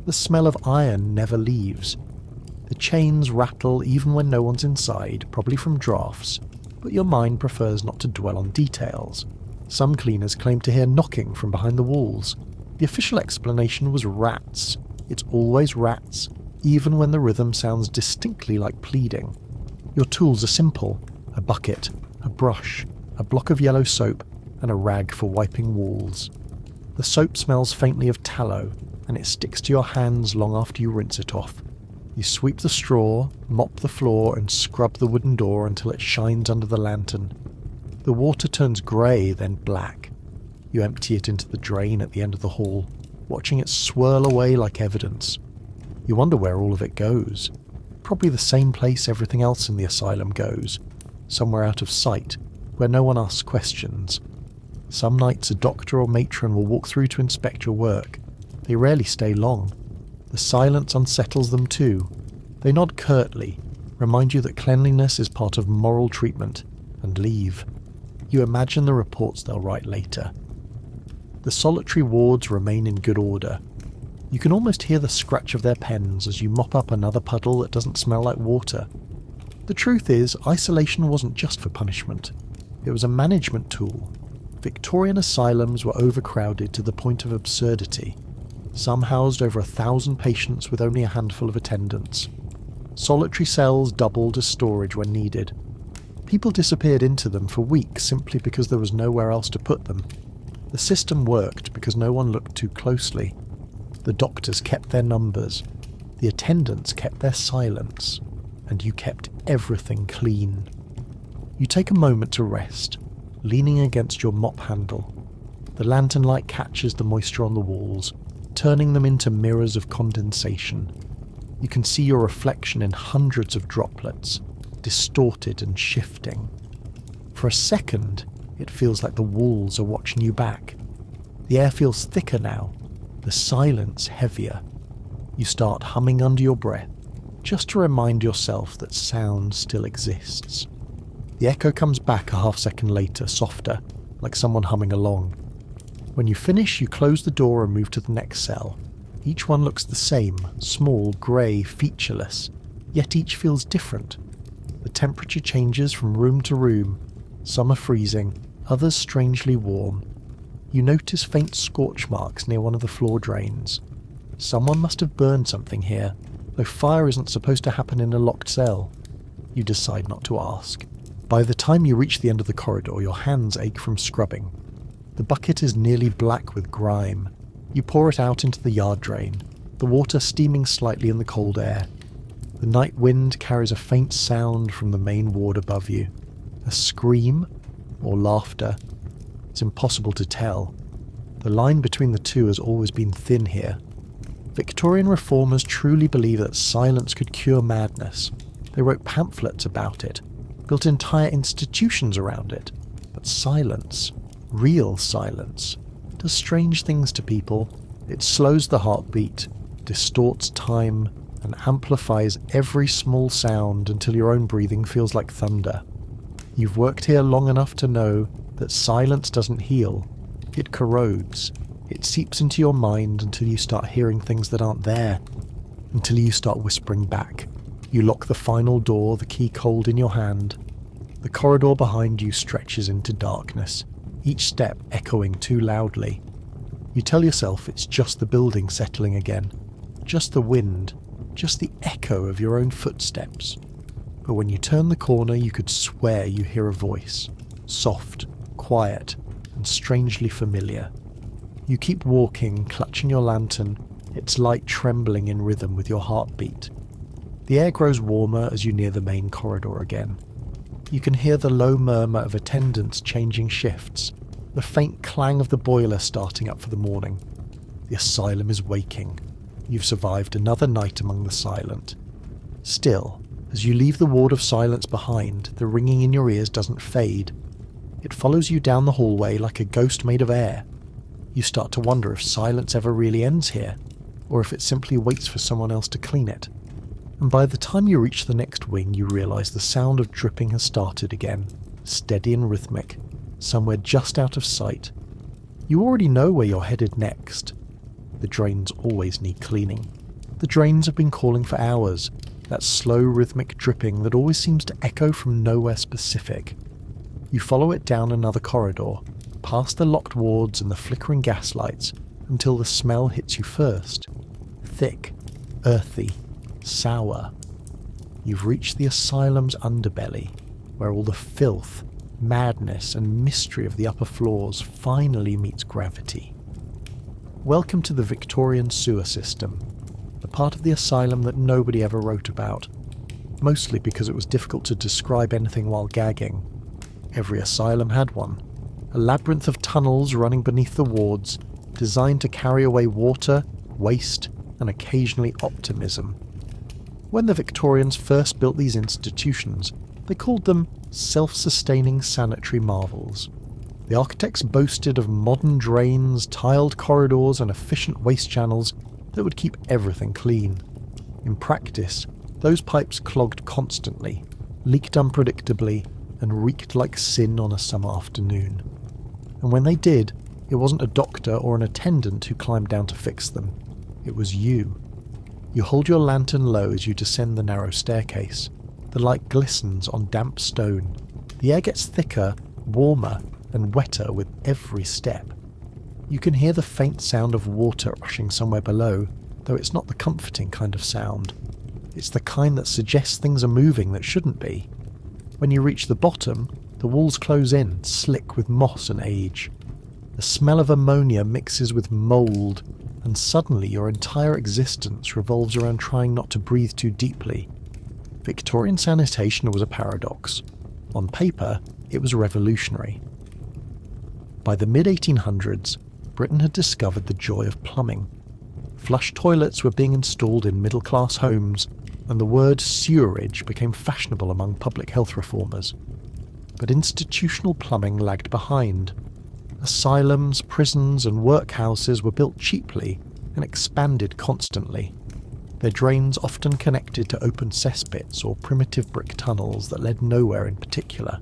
The smell of iron never leaves. The chains rattle even when no one's inside, probably from drafts, but your mind prefers not to dwell on details. Some cleaners claim to hear knocking from behind the walls. The official explanation was rats. It's always rats, even when the rhythm sounds distinctly like pleading. Your tools are simple: a bucket, a brush, a block of yellow soap, and a rag for wiping walls. The soap smells faintly of tallow, and it sticks to your hands long after you rinse it off. You sweep the straw, mop the floor, and scrub the wooden door until it shines under the lantern. The water turns grey, then black. You empty it into the drain at the end of the hall, watching it swirl away like evidence. You wonder where all of it goes. Probably the same place everything else in the asylum goes. Somewhere out of sight, where no one asks questions. Some nights a doctor or matron will walk through to inspect your work. They rarely stay long. The silence unsettles them too. They nod curtly, remind you that cleanliness is part of moral treatment, and leave. You imagine the reports they'll write later. The solitary wards remain in good order. You can almost hear the scratch of their pens as you mop up another puddle that doesn't smell like water. The truth is, isolation wasn't just for punishment. It was a management tool. Victorian asylums were overcrowded to the point of absurdity. Some housed over 1,000 patients with only a handful of attendants. Solitary cells doubled as storage when needed. People disappeared into them for weeks simply because there was nowhere else to put them. The system worked because no one looked too closely. The doctors kept their numbers, the attendants kept their silence, and you kept everything clean. You take a moment to rest, leaning against your mop handle. The lantern light catches the moisture on the walls, turning them into mirrors of condensation. You can see your reflection in hundreds of droplets, distorted and shifting. For a second, it feels like the walls are watching you back. The air feels thicker now, the silence heavier. You start humming under your breath, just to remind yourself that sound still exists. The echo comes back a half second later, softer, like someone humming along. When you finish, you close the door and move to the next cell. Each one looks the same, small, grey, featureless, yet each feels different. The temperature changes from room to room. Some are freezing, others strangely warm. You notice faint scorch marks near one of the floor drains. Someone must have burned something here, though fire isn't supposed to happen in a locked cell. You decide not to ask. By the time you reach the end of the corridor, your hands ache from scrubbing. The bucket is nearly black with grime. You pour it out into the yard drain, the water steaming slightly in the cold air. The night wind carries a faint sound from the main ward above you. A scream or laughter. It's impossible to tell. The line between the two has always been thin here. Victorian reformers truly believed that silence could cure madness. They wrote pamphlets about it, built entire institutions around it. But silence, real silence, does strange things to people. It slows the heartbeat, distorts time, and amplifies every small sound until your own breathing feels like thunder. You've worked here long enough to know that silence doesn't heal. It corrodes. It seeps into your mind until you start hearing things that aren't there. Until you start whispering back. You lock the final door, the key cold in your hand. The corridor behind you stretches into darkness, each step echoing too loudly. You tell yourself it's just the building settling again. Just the wind. Just the echo of your own footsteps. But when you turn the corner, you could swear you hear a voice. Soft, quiet, and strangely familiar. You keep walking, clutching your lantern, its light trembling in rhythm with your heartbeat. The air grows warmer as you near the main corridor again. You can hear the low murmur of attendants changing shifts, the faint clang of the boiler starting up for the morning. The asylum is waking. You've survived another night among the silent. Still, as you leave the ward of silence behind, the ringing in your ears doesn't fade. It follows you down the hallway like a ghost made of air. You start to wonder if silence ever really ends here, or if it simply waits for someone else to clean it. and by the time you reach the next wing you realise the sound of dripping has started again, steady and rhythmic, somewhere just out of sight. You already know where you're headed next. The drains always need cleaning. The drains have been calling for hours, that slow rhythmic dripping that always seems to echo from nowhere specific. You follow it down another corridor, past the locked wards and the flickering gas lights, until the smell hits you first. Thick, earthy, sour. You've reached the asylum's underbelly, where all the filth, madness and mystery of the upper floors finally meets gravity. Welcome to the Victorian sewer system, the part of the asylum that nobody ever wrote about, mostly because it was difficult to describe anything while gagging. Every asylum had one, a labyrinth of tunnels running beneath the wards, designed to carry away water, waste, and occasionally optimism. When the Victorians first built these institutions, they called them self-sustaining sanitary marvels. The architects boasted of modern drains, tiled corridors, and efficient waste channels that would keep everything clean. In practice, those pipes clogged constantly, leaked unpredictably, and reeked like sin on a summer afternoon. And when they did, it wasn't a doctor or an attendant who climbed down to fix them. It was you. You hold your lantern low as you descend the narrow staircase. The light glistens on damp stone. The air gets thicker, warmer, and wetter with every step. You can hear the faint sound of water rushing somewhere below, though it's not the comforting kind of sound. It's the kind that suggests things are moving that shouldn't be. When you reach the bottom, the walls close in, slick with moss and age. The smell of ammonia mixes with mould, and suddenly your entire existence revolves around trying not to breathe too deeply. Victorian sanitation was a paradox. On paper, it was revolutionary. By the mid-1800s, Britain had discovered the joy of plumbing. Flush toilets were being installed in middle-class homes, and the word sewerage became fashionable among public health reformers. But institutional plumbing lagged behind. Asylums, prisons, and workhouses were built cheaply and expanded constantly. Their drains often connected to open cesspits or primitive brick tunnels that led nowhere in particular.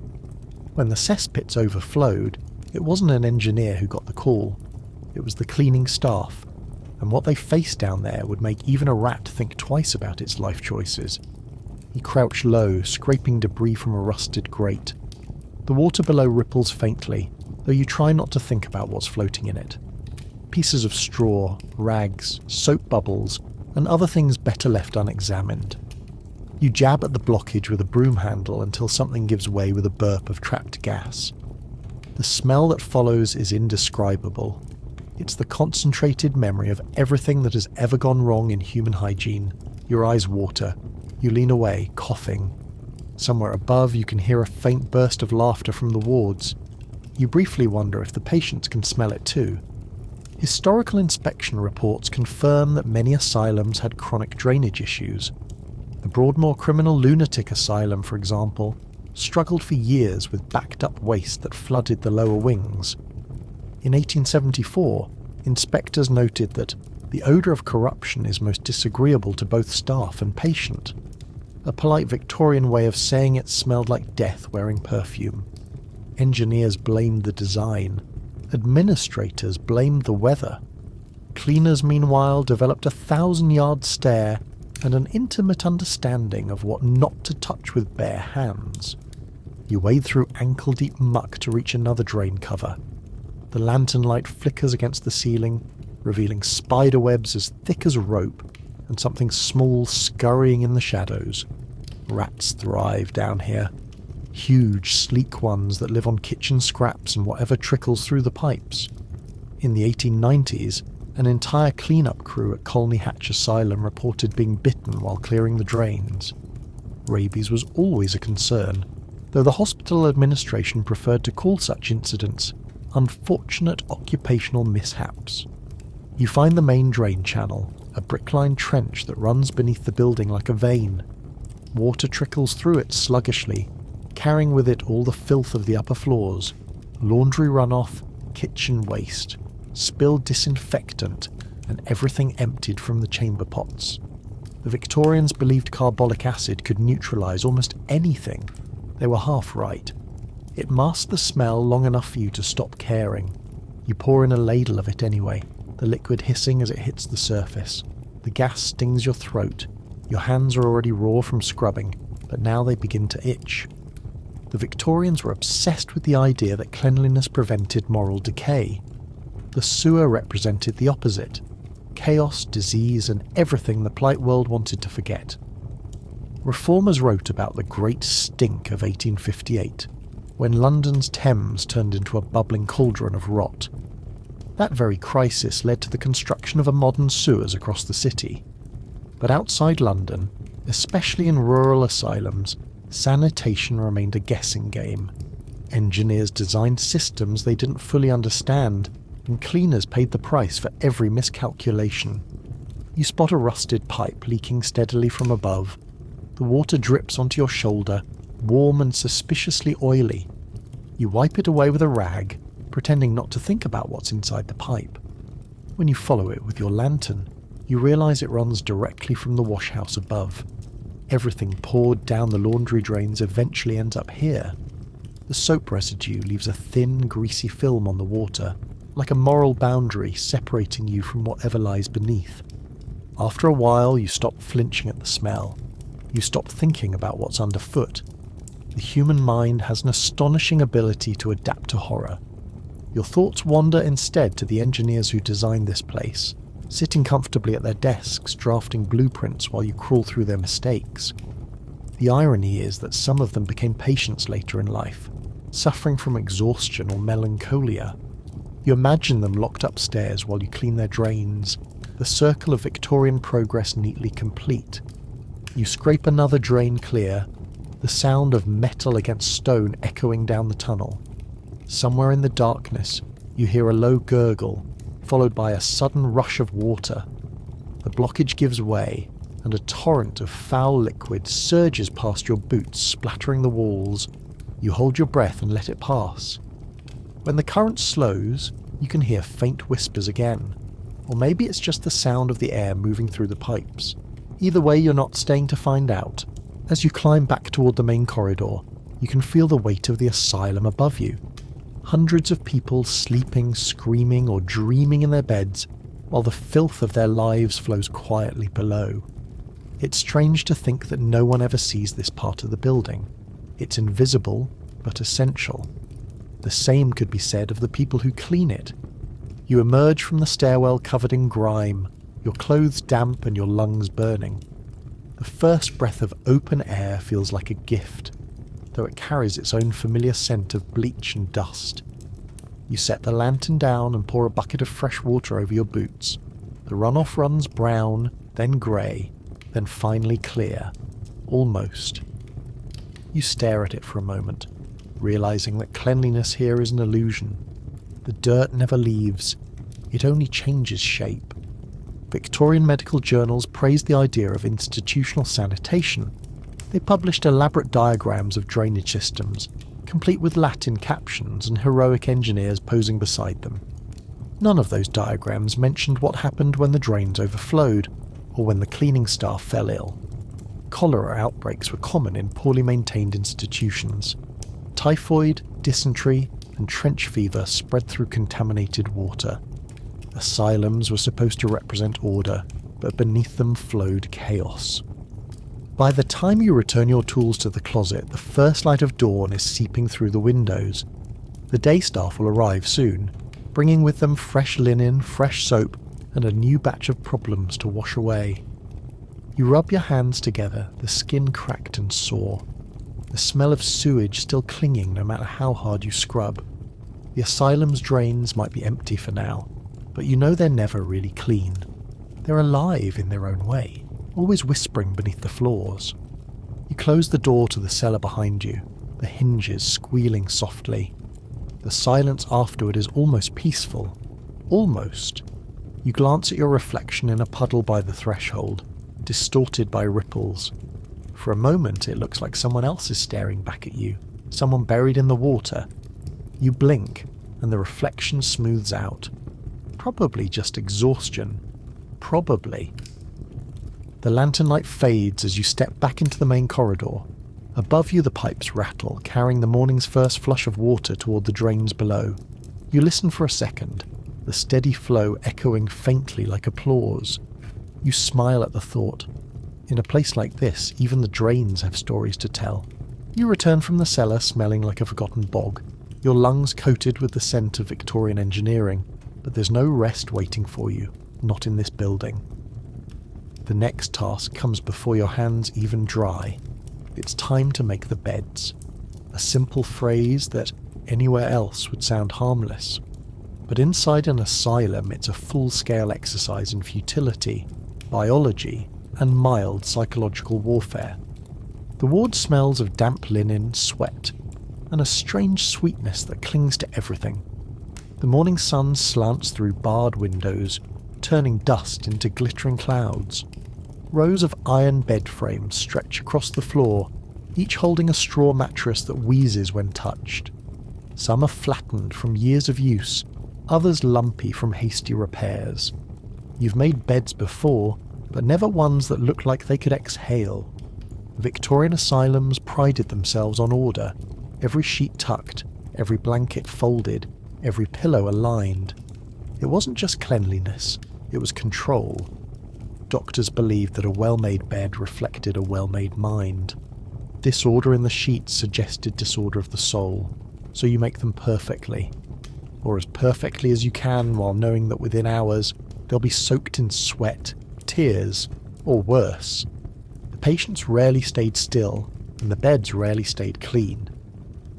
When the cesspits overflowed, it wasn't an engineer who got the call. It was the cleaning staff, and what they faced down there would make even a rat think twice about its life choices. He crouched low, scraping debris from a rusted grate. The water below ripples faintly, though you try not to think about what's floating in it. Pieces of straw, rags, soap bubbles, and other things better left unexamined. You jab at the blockage with a broom handle until something gives way with a burp of trapped gas. The smell that follows is indescribable. It's the concentrated memory of everything that has ever gone wrong in human hygiene. Your eyes water. You lean away, coughing. Somewhere above you can hear a faint burst of laughter from the wards. You briefly wonder if the patients can smell it too. Historical inspection reports confirm that many asylums had chronic drainage issues. The Broadmoor Criminal Lunatic Asylum, for example, struggled for years with backed-up waste that flooded the lower wings. In 1874, inspectors noted that the odour of corruption is most disagreeable to both staff and patient, a polite Victorian way of saying it smelled like death wearing perfume. Engineers blamed the design. Administrators blamed the weather. Cleaners, meanwhile, developed a 1,000-yard stare and an intimate understanding of what not to touch with bare hands. You wade through ankle-deep muck to reach another drain cover. The lantern light flickers against the ceiling, revealing spider webs as thick as rope and something small scurrying in the shadows. Rats thrive down here. Huge, sleek ones that live on kitchen scraps and whatever trickles through the pipes. In the 1890s, an entire clean-up crew at Colney Hatch Asylum reported being bitten while clearing the drains. Rabies was always a concern, though the hospital administration preferred to call such incidents unfortunate occupational mishaps. You find the main drain channel, a brick-lined trench that runs beneath the building like a vein. Water trickles through it sluggishly, carrying with it all the filth of the upper floors, laundry runoff, kitchen waste, spilled disinfectant, and everything emptied from the chamber pots. The Victorians believed carbolic acid could neutralise almost anything. They were half right. It masked the smell long enough for you to stop caring. You pour in a ladle of it anyway, the liquid hissing as it hits the surface. The gas stings your throat. Your hands are already raw from scrubbing, but now they begin to itch. The Victorians were obsessed with the idea that cleanliness prevented moral decay. The sewer represented the opposite: chaos, disease, and everything the polite world wanted to forget. Reformers wrote about the Great Stink of 1858, when London's Thames turned into a bubbling cauldron of rot. That very crisis led to the construction of a modern sewers across the city. But outside London, especially in rural asylums, sanitation remained a guessing game. Engineers designed systems they didn't fully understand, and cleaners paid the price for every miscalculation. You spot a rusted pipe leaking steadily from above. The water drips onto your shoulder, warm and suspiciously oily. You wipe it away with a rag, pretending not to think about what's inside the pipe. When you follow it with your lantern, you realise it runs directly from the washhouse above. Everything poured down the laundry drains eventually ends up here. The soap residue leaves a thin, greasy film on the water, like a moral boundary separating you from whatever lies beneath. After a while, you stop flinching at the smell. You stop thinking about what's underfoot. The human mind has an astonishing ability to adapt to horror. Your thoughts wander instead to the engineers who designed this place, sitting comfortably at their desks drafting blueprints while you crawl through their mistakes. The irony is that some of them became patients later in life, suffering from exhaustion or melancholia. You imagine them locked upstairs while you clean their drains, the circle of Victorian progress neatly complete. You scrape another drain clear, the sound of metal against stone echoing down the tunnel. Somewhere in the darkness, you hear a low gurgle, followed by a sudden rush of water. The blockage gives way, and a torrent of foul liquid surges past your boots, splattering the walls. You hold your breath and let it pass. When the current slows, you can hear faint whispers again. Or maybe it's just the sound of the air moving through the pipes. Either way, you're not staying to find out. As you climb back toward the main corridor, you can feel the weight of the asylum above you. Hundreds of people sleeping, screaming, or dreaming in their beds, while the filth of their lives flows quietly below. It's strange to think that no one ever sees this part of the building. It's invisible, but essential. The same could be said of the people who clean it. You emerge from the stairwell covered in grime, your clothes damp and your lungs burning. The first breath of open air feels like a gift, though it carries its own familiar scent of bleach and dust. You set the lantern down and pour a bucket of fresh water over your boots. The runoff runs brown, then grey, then finally clear. Almost. You stare at it for a moment, realising that cleanliness here is an illusion. The dirt never leaves, it only changes shape. Victorian medical journals praised the idea of institutional sanitation. They published elaborate diagrams of drainage systems, complete with Latin captions and heroic engineers posing beside them. None of those diagrams mentioned what happened when the drains overflowed, or when the cleaning staff fell ill. Cholera outbreaks were common in poorly maintained institutions. Typhoid, dysentery, and trench fever spread through contaminated water. Asylums were supposed to represent order, but beneath them flowed chaos. By the time you return your tools to the closet, the first light of dawn is seeping through the windows. The day staff will arrive soon, bringing with them fresh linen, fresh soap, and a new batch of problems to wash away. You rub your hands together, the skin cracked and sore. The smell of sewage still clinging no matter how hard you scrub. The asylum's drains might be empty for now, but you know they're never really clean. They're alive in their own way, always whispering beneath the floors. You close the door to the cellar behind you, the hinges squealing softly. The silence afterward is almost peaceful. Almost. You glance at your reflection in a puddle by the threshold, distorted by ripples. For a moment it looks like someone else is staring back at you, someone buried in the water. You blink, and the reflection smooths out. Probably just exhaustion. Probably. The lantern light fades as you step back into the main corridor. Above you the pipes rattle, carrying the morning's first flush of water toward the drains below. You listen for a second, the steady flow echoing faintly like applause. You smile at the thought. In a place like this, even the drains have stories to tell. You return from the cellar smelling like a forgotten bog, your lungs coated with the scent of Victorian engineering, but there's no rest waiting for you, not in this building. The next task comes before your hands even dry. It's time to make the beds. A simple phrase that anywhere else would sound harmless. But inside an asylum, it's a full-scale exercise in futility, biology, and mild psychological warfare. The ward smells of damp linen, sweat, and a strange sweetness that clings to everything. The morning sun slants through barred windows, turning dust into glittering clouds. Rows of iron bed frames stretch across the floor, each holding a straw mattress that wheezes when touched. Some are flattened from years of use, others lumpy from hasty repairs. You've made beds before, but never ones that look like they could exhale. Victorian asylums prided themselves on order, every sheet tucked, every blanket folded, every pillow aligned. It wasn't just cleanliness, it was control. Doctors believed that a well-made bed reflected a well-made mind. Disorder in the sheets suggested disorder of the soul, so you make them perfectly. Or as perfectly as you can, while knowing that within hours they'll be soaked in sweat, tears, or worse. The patients rarely stayed still, and the beds rarely stayed clean.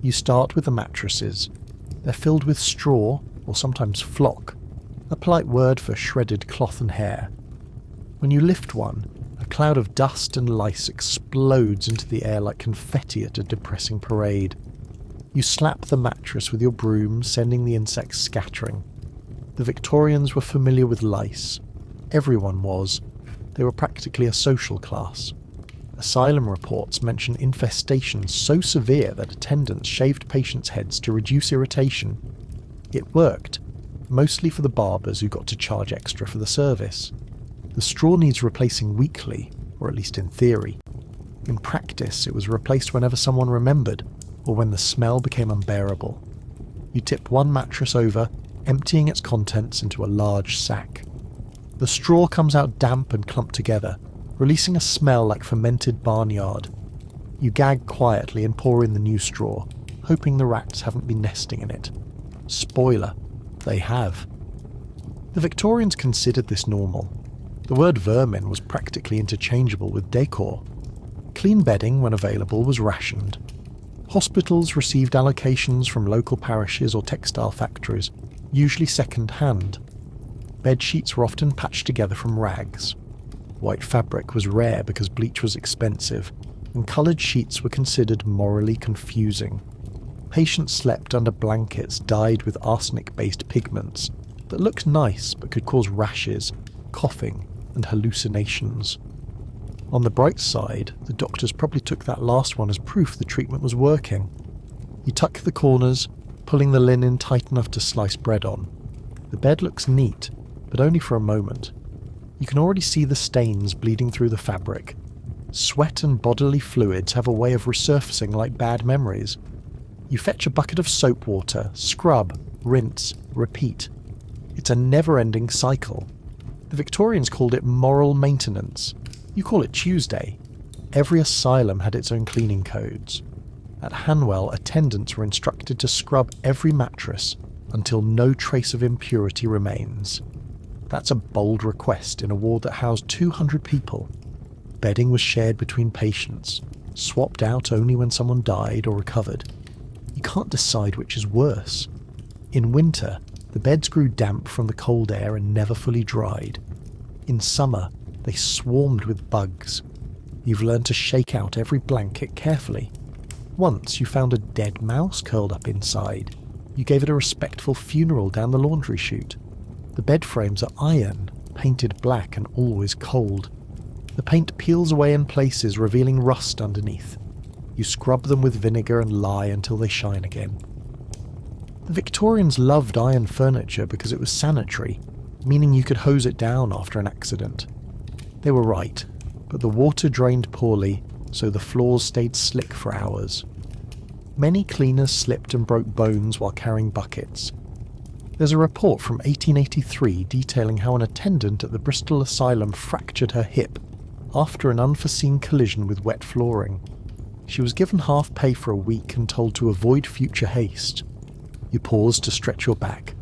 You start with the mattresses. They're filled with straw, or sometimes flock, a polite word for shredded cloth and hair. When you lift one, a cloud of dust and lice explodes into the air like confetti at a depressing parade. You slap the mattress with your broom, sending the insects scattering. The Victorians were familiar with lice. Everyone was. They were practically a social class. Asylum reports mention infestations so severe that attendants shaved patients' heads to reduce irritation. It worked, mostly for the barbers who got to charge extra for the service. The straw needs replacing weekly, or at least in theory. In practice, it was replaced whenever someone remembered, or when the smell became unbearable. You tip one mattress over, emptying its contents into a large sack. The straw comes out damp and clumped together, releasing a smell like fermented barnyard. You gag quietly and pour in the new straw, hoping the rats haven't been nesting in it. Spoiler, they have. The Victorians considered this normal. The word vermin was practically interchangeable with decor. Clean bedding, when available, was rationed. Hospitals received allocations from local parishes or textile factories, usually second-hand. Bed sheets were often patched together from rags. White fabric was rare because bleach was expensive, and coloured sheets were considered morally confusing. Patients slept under blankets dyed with arsenic-based pigments that looked nice but could cause rashes, coughing, and hallucinations. On the bright side, the doctors probably took that last one as proof the treatment was working. You tuck the corners, pulling the linen tight enough to slice bread on. The bed looks neat, but only for a moment. You can already see the stains bleeding through the fabric. Sweat and bodily fluids have a way of resurfacing like bad memories. You fetch a bucket of soap water, scrub, rinse, repeat. It's a never-ending cycle. The Victorians called it moral maintenance. You call it Tuesday. Every asylum had its own cleaning codes. At Hanwell, attendants were instructed to scrub every mattress until no trace of impurity remains. That's a bold request in a ward that housed 200 people. Bedding was shared between patients, swapped out only when someone died or recovered. You can't decide which is worse. In winter, the beds grew damp from the cold air and never fully dried. In summer, they swarmed with bugs. You've learned to shake out every blanket carefully. Once you found a dead mouse curled up inside. You gave it a respectful funeral down the laundry chute. The bed frames are iron, painted black and always cold. The paint peels away in places, revealing rust underneath. You scrub them with vinegar and lye until they shine again. The Victorians loved iron furniture because it was sanitary, meaning you could hose it down after an accident. They were right. but the water drained poorly, so the floors stayed slick for hours. Many cleaners slipped and broke bones while carrying buckets. There's a report from 1883 detailing how an attendant at the Bristol Asylum fractured her hip after an unforeseen collision with wet flooring. She was given half pay for a week and told to avoid future haste. You pause to stretch your back.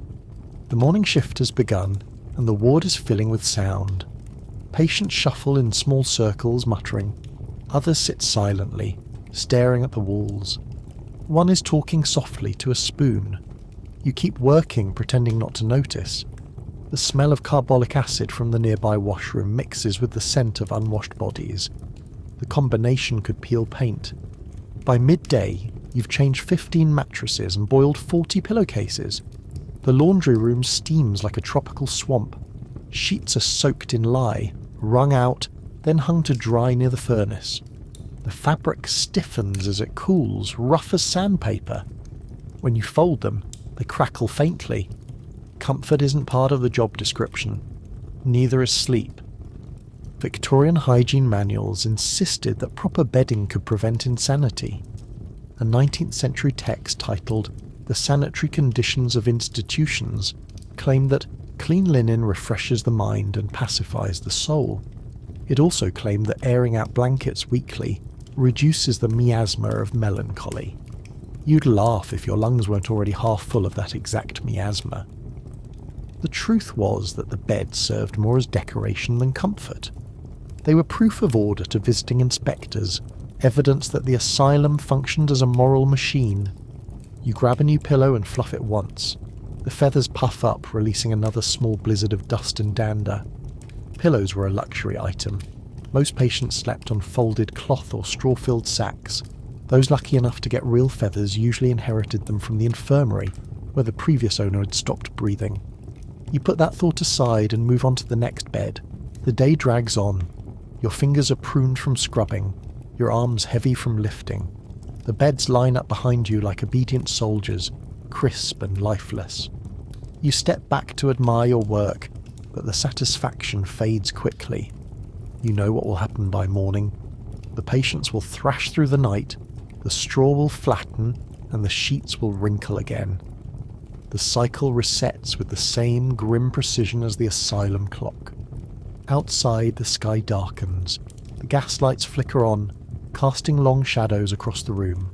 The morning shift has begun, and the ward is filling with sound. Patients shuffle in small circles, muttering. Others sit silently, staring at the walls. One is talking softly to a spoon. You keep working, pretending not to notice. The smell of carbolic acid from the nearby washroom mixes with the scent of unwashed bodies. The combination could peel paint. By midday, you've changed 15 mattresses and boiled 40 pillowcases. The laundry room steams like a tropical swamp. Sheets are soaked in lye, wrung out, then hung to dry near the furnace. The fabric stiffens as it cools, rough as sandpaper. When you fold them, they crackle faintly. Comfort isn't part of the job description. Neither is sleep. Victorian hygiene manuals insisted that proper bedding could prevent insanity. A 19th century text titled The Sanitary Conditions of Institutions claimed that clean linen refreshes the mind and pacifies the soul. It also claimed that airing out blankets weekly reduces the miasma of melancholy. You'd laugh if your lungs weren't already half full of that exact miasma. The truth was that the beds served more as decoration than comfort. They were proof of order to visiting inspectors, evidence that the asylum functioned as a moral machine. You grab a new pillow and fluff it once. The feathers puff up, releasing another small blizzard of dust and dander. Pillows were a luxury item. Most patients slept on folded cloth or straw-filled sacks. Those lucky enough to get real feathers usually inherited them from the infirmary, where the previous owner had stopped breathing. You put that thought aside and move on to the next bed. The day drags on. Your fingers are pruned from scrubbing, your arms heavy from lifting. The beds line up behind you like obedient soldiers, crisp and lifeless. You step back to admire your work, but the satisfaction fades quickly. You know what will happen by morning. The patients will thrash through the night, the straw will flatten, and the sheets will wrinkle again. The cycle resets with the same grim precision as the asylum clock. Outside, the sky darkens. The gaslights flicker on, casting long shadows across the room.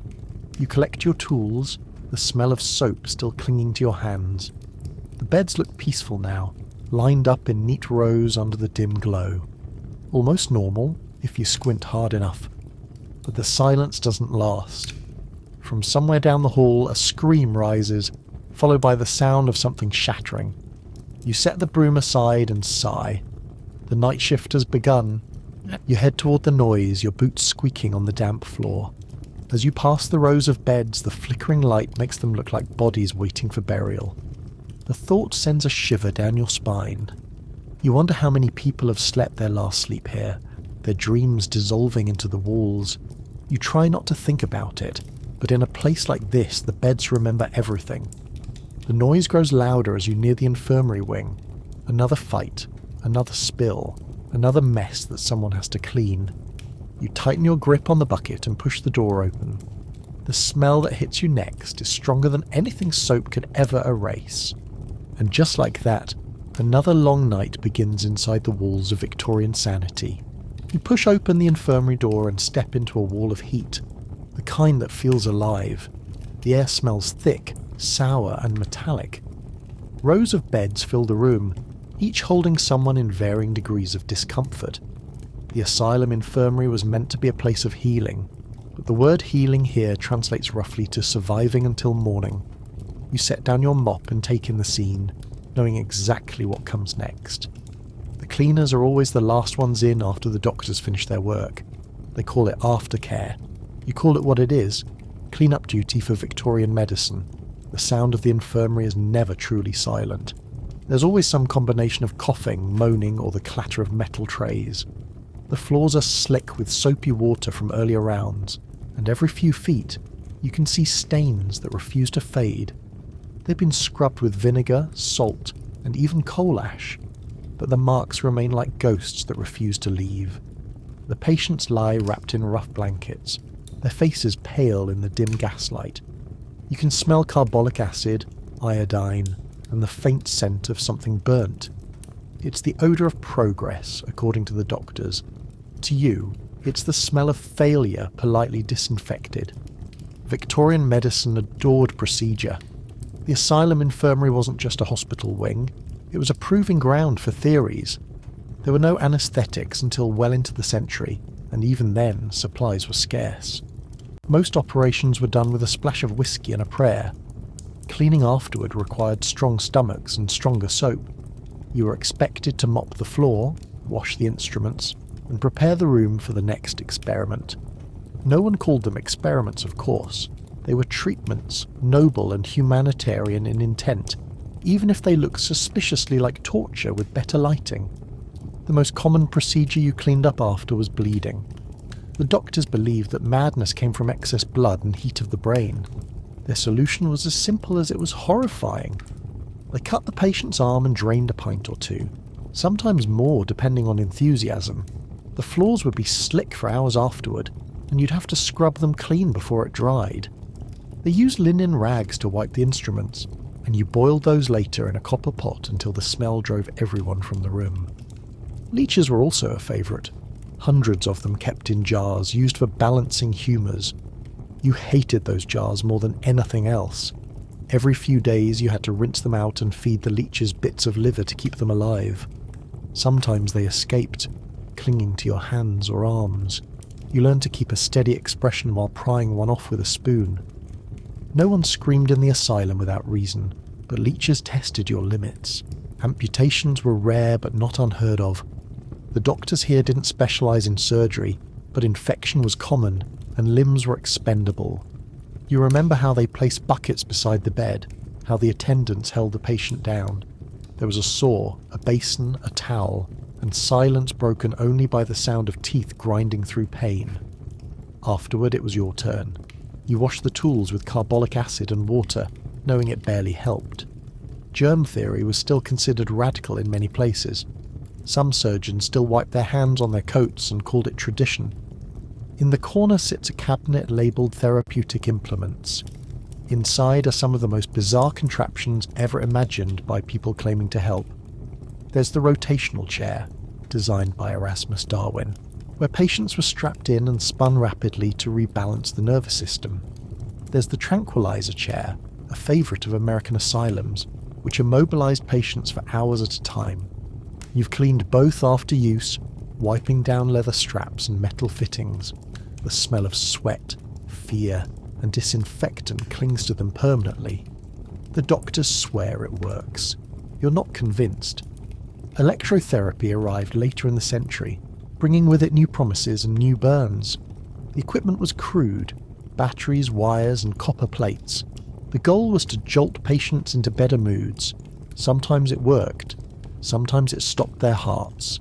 You collect your tools, the smell of soap still clinging to your hands. The beds look peaceful now, lined up in neat rows under the dim glow. Almost normal, if you squint hard enough. But the silence doesn't last. From somewhere down the hall, a scream rises, followed by the sound of something shattering. You set the broom aside and sigh. The night shift has begun. You head toward the noise, your boots squeaking on the damp floor. As you pass the rows of beds, the flickering light makes them look like bodies waiting for burial. The thought sends a shiver down your spine. You wonder how many people have slept their last sleep here, their dreams dissolving into the walls. You try not to think about it, but in a place like this, the beds remember everything. The noise grows louder as you near the infirmary wing. Another fight, another spill, another mess that someone has to clean. You tighten your grip on the bucket and push the door open. The smell that hits you next is stronger than anything soap could ever erase. And just like that, another long night begins inside the walls of Victorian sanity. You push open the infirmary door and step into a wall of heat, the kind that feels alive. The air smells thick, sour and metallic. Rows of beds fill the room, each holding someone in varying degrees of discomfort. The asylum infirmary was meant to be a place of healing, but the word healing here translates roughly to surviving until morning. You set down your mop and take in the scene, knowing exactly what comes next. The cleaners are always the last ones in after the doctors finish their work. They call it aftercare. You call it what it is, clean-up duty for Victorian medicine. The sound of the infirmary is never truly silent. There's always some combination of coughing, moaning, or the clatter of metal trays. The floors are slick with soapy water from earlier rounds, and every few feet, you can see stains that refuse to fade. They've been scrubbed with vinegar, salt, and even coal ash, but the marks remain like ghosts that refuse to leave. The patients lie wrapped in rough blankets, their faces pale in the dim gaslight. You can smell carbolic acid, iodine, and the faint scent of something burnt. It's the odour of progress, according to the doctors. To you, it's the smell of failure politely disinfected. Victorian medicine adored procedure. The asylum infirmary wasn't just a hospital wing, it was a proving ground for theories. There were no anaesthetics until well into the century, and even then, supplies were scarce. Most operations were done with a splash of whiskey and a prayer. Cleaning afterward required strong stomachs and stronger soap. You were expected to mop the floor, wash the instruments, and prepare the room for the next experiment. No one called them experiments, of course. They were treatments, noble and humanitarian in intent, even if they looked suspiciously like torture with better lighting. The most common procedure you cleaned up after was bleeding. The doctors believed that madness came from excess blood and heat of the brain. Their solution was as simple as it was horrifying. They cut the patient's arm and drained a pint or two, sometimes more depending on enthusiasm. The floors would be slick for hours afterward, and you'd have to scrub them clean before it dried. They used linen rags to wipe the instruments, and you boiled those later in a copper pot until the smell drove everyone from the room. Leeches were also a favourite. Hundreds of them kept in jars used for balancing humours. You hated those jars more than anything else. Every few days you had to rinse them out and feed the leeches bits of liver to keep them alive. Sometimes they escaped, clinging to your hands or arms. You learned to keep a steady expression while prying one off with a spoon. No one screamed in the asylum without reason, but leeches tested your limits. Amputations were rare but not unheard of. The doctors here didn't specialise in surgery, but infection was common, and limbs were expendable. You remember how they placed buckets beside the bed, how the attendants held the patient down. There was a saw, a basin, a towel, and silence broken only by the sound of teeth grinding through pain. Afterward, it was your turn. You washed the tools with carbolic acid and water, knowing it barely helped. Germ theory was still considered radical in many places. Some surgeons still wiped their hands on their coats and called it tradition. In the corner sits a cabinet labelled therapeutic implements. Inside are some of the most bizarre contraptions ever imagined by people claiming to help. There's the rotational chair, designed by Erasmus Darwin, where patients were strapped in and spun rapidly to rebalance the nervous system. There's the tranquilizer chair, a favourite of American asylums, which immobilised patients for hours at a time. You've cleaned both after use, wiping down leather straps and metal fittings. The smell of sweat, fear, and disinfectant clings to them permanently. The doctors swear it works. You're not convinced. Electrotherapy arrived later in the century, bringing with it new promises and new burns. The equipment was crude: batteries, wires, and copper plates. The goal was to jolt patients into better moods. Sometimes it worked. Sometimes it stopped their hearts.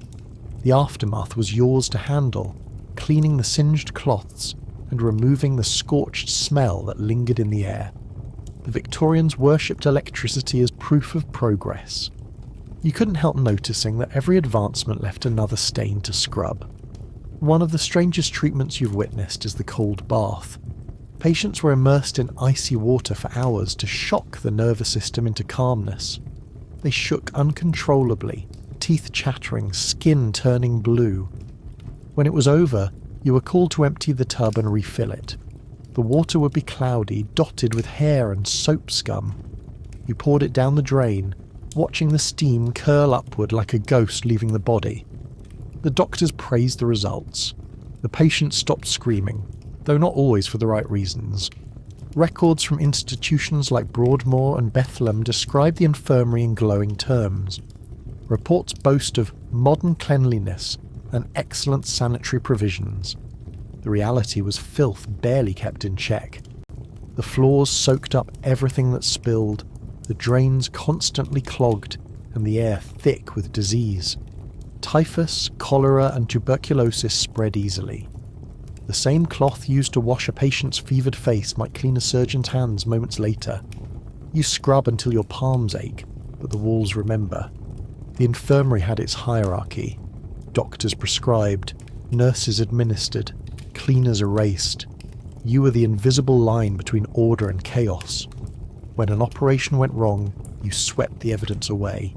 The aftermath was yours to handle, cleaning the singed cloths and removing the scorched smell that lingered in the air. The Victorians worshipped electricity as proof of progress. You couldn't help noticing that every advancement left another stain to scrub. One of the strangest treatments you've witnessed is the cold bath. Patients were immersed in icy water for hours to shock the nervous system into calmness. They shook uncontrollably, teeth chattering, skin turning blue. When it was over, you were called to empty the tub and refill it. The water would be cloudy, dotted with hair and soap scum. You poured it down the drain, watching the steam curl upward like a ghost leaving the body. The doctors praised the results. The patients stopped screaming, though not always for the right reasons. Records from institutions like Broadmoor and Bedlam describe the infirmary in glowing terms. Reports boast of modern cleanliness and excellent sanitary provisions. The reality was filth barely kept in check. The floors soaked up everything that spilled, the drains constantly clogged, and the air thick with disease. Typhus, cholera, and tuberculosis spread easily. The same cloth used to wash a patient's fevered face might clean a surgeon's hands moments later. You scrub until your palms ache, but the walls remember. The infirmary had its hierarchy. Doctors prescribed, Nurses administered, cleaners erased. You were the invisible line between order and chaos. When an operation went wrong, you swept the evidence away.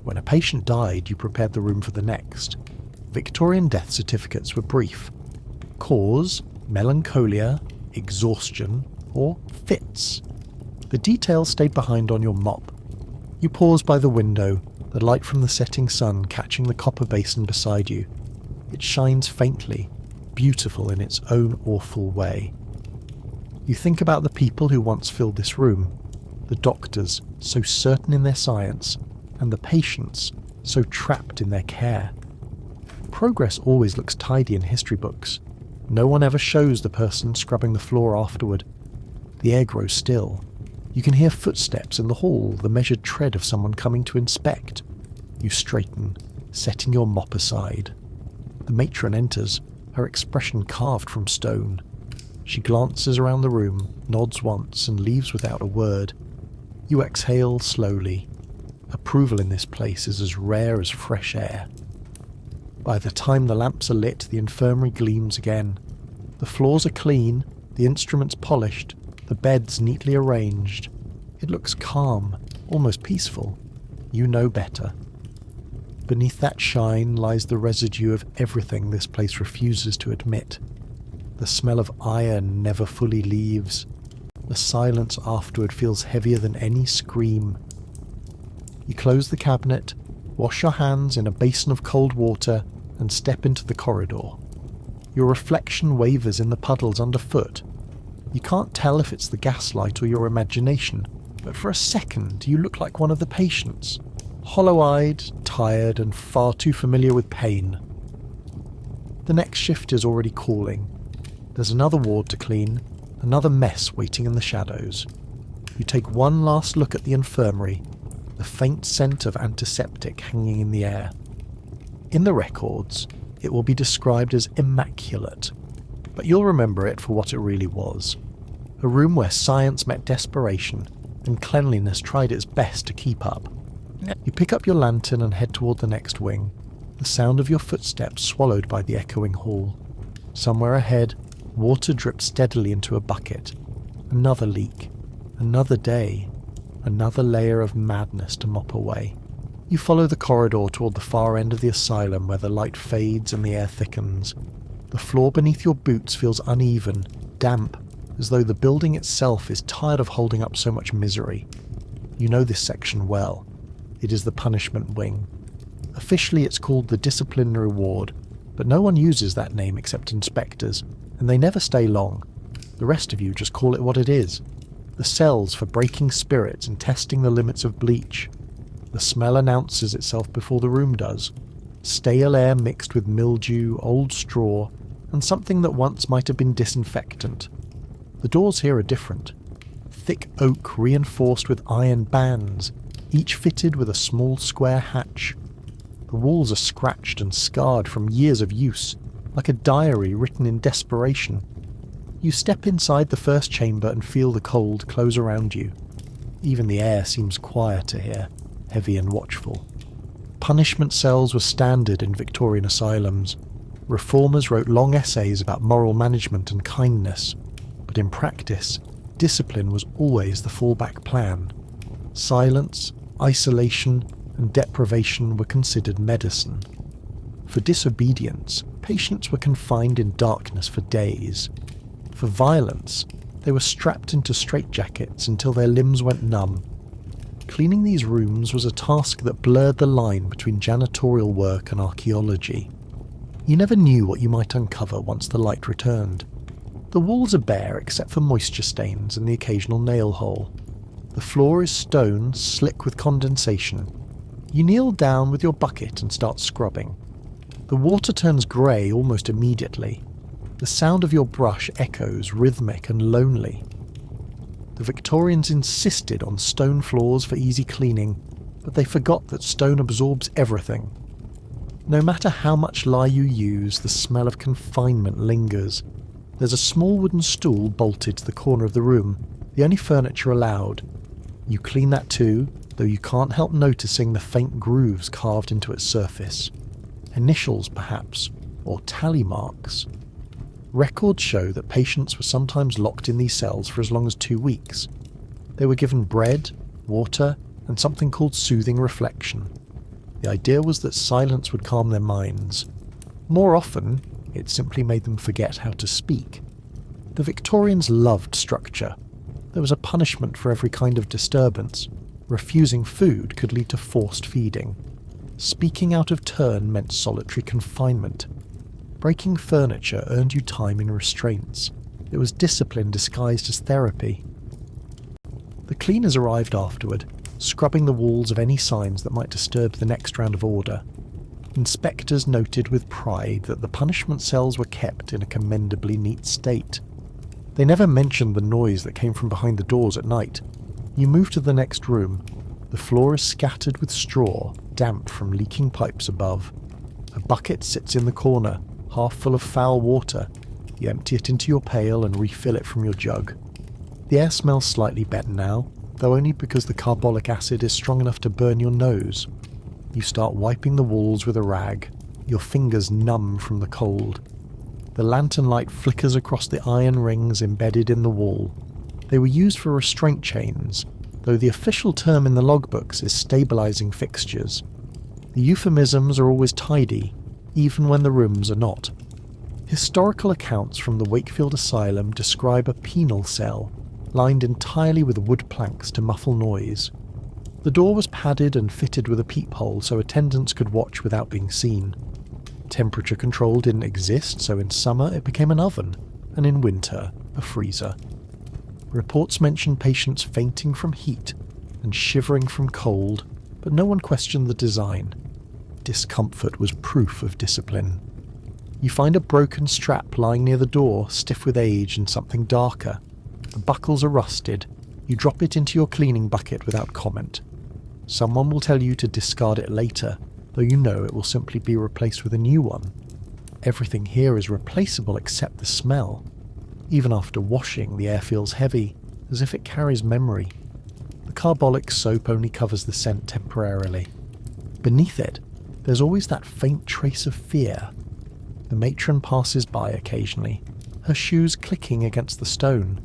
When a patient died, you prepared the room for the next. Victorian death certificates were brief. Cause, melancholia, exhaustion, or fits. The details stayed behind on your mop. You paused by the window, the light from the setting sun catching the copper basin beside you. It shines faintly, beautiful in its own awful way. You think about the people who once filled this room, the doctors so certain in their science, and the patients so trapped in their care. Progress always looks tidy in history books. No one ever shows the person scrubbing the floor afterward. The air grows still. You can hear footsteps in the hall, the measured tread of someone coming to inspect. You straighten, setting your mop aside. The matron enters, her expression carved from stone. She glances around the room, nods once, and leaves without a word. You exhale slowly. Approval in this place is as rare as fresh air. By the time the lamps are lit, the infirmary gleams again. The floors are clean, the instruments polished, the beds neatly arranged. It looks calm, almost peaceful. You know better. Beneath that shine lies the residue of everything this place refuses to admit. The smell of iron never fully leaves. The silence afterward feels heavier than any scream. You close the cabinet, wash your hands in a basin of cold water, and step into the corridor. Your reflection wavers in the puddles underfoot. You can't tell if it's the gaslight or your imagination, but for a second you look like one of the patients, hollow-eyed, tired, and far too familiar with pain. The next shift is already calling. There's another ward to clean, another mess waiting in the shadows. You take one last look at the infirmary, the faint scent of antiseptic hanging in the air. In the records, it will be described as immaculate, but you'll remember it for what it really was. A room where science met desperation, and cleanliness tried its best to keep up. You pick up your lantern and head toward the next wing, the sound of your footsteps swallowed by the echoing hall. Somewhere ahead, water drips steadily into a bucket. Another leak. Another day. Another layer of madness to mop away. You follow the corridor toward the far end of the asylum where the light fades and the air thickens. The floor beneath your boots feels uneven, damp, as though the building itself is tired of holding up so much misery. You know this section well. It is the punishment wing. Officially it's called the disciplinary ward, but no one uses that name except inspectors, and they never stay long. The rest of you just call it what it is. The cells for breaking spirits and testing the limits of bleach. The smell announces itself before the room does. Stale air mixed with mildew, old straw, and something that once might have been disinfectant. The doors here are different. Thick oak reinforced with iron bands, each fitted with a small square hatch. The walls are scratched and scarred from years of use, like a diary written in desperation. You step inside the first chamber and feel the cold close around you. Even the air seems quieter here, heavy and watchful. Punishment cells were standard in Victorian asylums. Reformers wrote long essays about moral management and kindness, but in practice, discipline was always the fallback plan. Silence, isolation, and deprivation were considered medicine. For disobedience, patients were confined in darkness for days. For violence, they were strapped into straitjackets until their limbs went numb. Cleaning these rooms was a task that blurred the line between janitorial work and archaeology. You never knew what you might uncover once the light returned. The walls are bare except for moisture stains and the occasional nail hole. The floor is stone, slick with condensation. You kneel down with your bucket and start scrubbing. The water turns grey almost immediately. The sound of your brush echoes rhythmic and lonely. The Victorians insisted on stone floors for easy cleaning, but they forgot that stone absorbs everything. No matter how much lye you use, the smell of confinement lingers. There's a small wooden stool bolted to the corner of the room, the only furniture allowed. You clean that too, though you can't help noticing the faint grooves carved into its surface. Initials, perhaps, or tally marks. Records show that patients were sometimes locked in these cells for as long as 2 weeks. They were given bread, water, and something called soothing reflection. The idea was that silence would calm their minds. More often, it simply made them forget how to speak. The Victorians loved structure. There was a punishment for every kind of disturbance. Refusing food could lead to forced feeding. Speaking out of turn meant solitary confinement. Breaking furniture earned you time in restraints. It was discipline disguised as therapy. The cleaners arrived afterward, scrubbing the walls of any signs that might disturb the next round of order. Inspectors noted with pride that the punishment cells were kept in a commendably neat state. They never mentioned the noise that came from behind the doors at night. You move to the next room. The floor is scattered with straw, damp from leaking pipes above. A bucket sits in the corner, half full of foul water. You empty it into your pail and refill it from your jug. The air smells slightly better now, though only because the carbolic acid is strong enough to burn your nose. You start wiping the walls with a rag, your fingers numb from the cold. The lantern light flickers across the iron rings embedded in the wall. They were used for restraint chains, though the official term in the logbooks is stabilizing fixtures. The euphemisms are always tidy, even when the rooms are not. Historical accounts from the Wakefield Asylum describe a penal cell, lined entirely with wood planks to muffle noise. The door was padded and fitted with a peephole so attendants could watch without being seen. Temperature control didn't exist, so in summer it became an oven, and in winter, a freezer. Reports mention patients fainting from heat and shivering from cold, but no one questioned the design. Discomfort was proof of discipline. You find a broken strap lying near the door, stiff with age and something darker. The buckles are rusted. You drop it into your cleaning bucket without comment. Someone will tell you to discard it later, though you know it will simply be replaced with a new one. Everything here is replaceable except the smell. Even after washing, the air feels heavy, as if it carries memory. The carbolic soap only covers the scent temporarily. Beneath it, there's always that faint trace of fear. The matron passes by occasionally, her shoes clicking against the stone.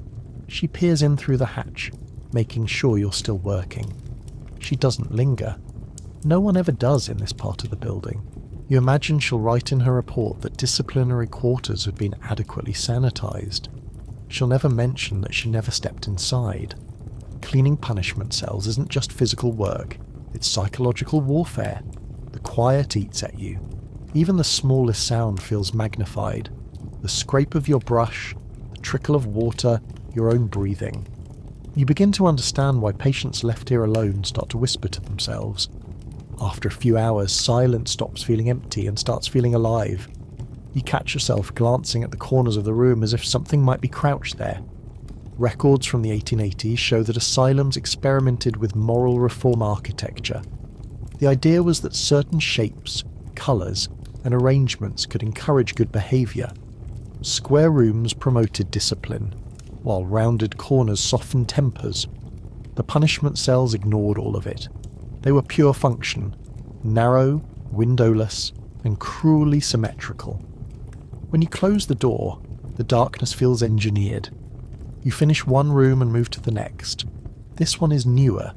She peers in through the hatch, making sure you're still working. She doesn't linger. No one ever does in this part of the building. You imagine she'll write in her report that disciplinary quarters have been adequately sanitized. She'll never mention that she never stepped inside. Cleaning punishment cells isn't just physical work, it's psychological warfare. The quiet eats at you. Even the smallest sound feels magnified. The scrape of your brush, the trickle of water, your own breathing. You begin to understand why patients left here alone start to whisper to themselves. After a few hours, silence stops feeling empty and starts feeling alive. You catch yourself glancing at the corners of the room as if something might be crouched there. Records from the 1880s show that asylums experimented with moral reform architecture. The idea was that certain shapes, colours, and arrangements could encourage good behaviour. Square rooms promoted discipline, while rounded corners softened tempers. The punishment cells ignored all of it. They were pure function, narrow, windowless, and cruelly symmetrical. When you close the door, the darkness feels engineered. You finish one room and move to the next. This one is newer,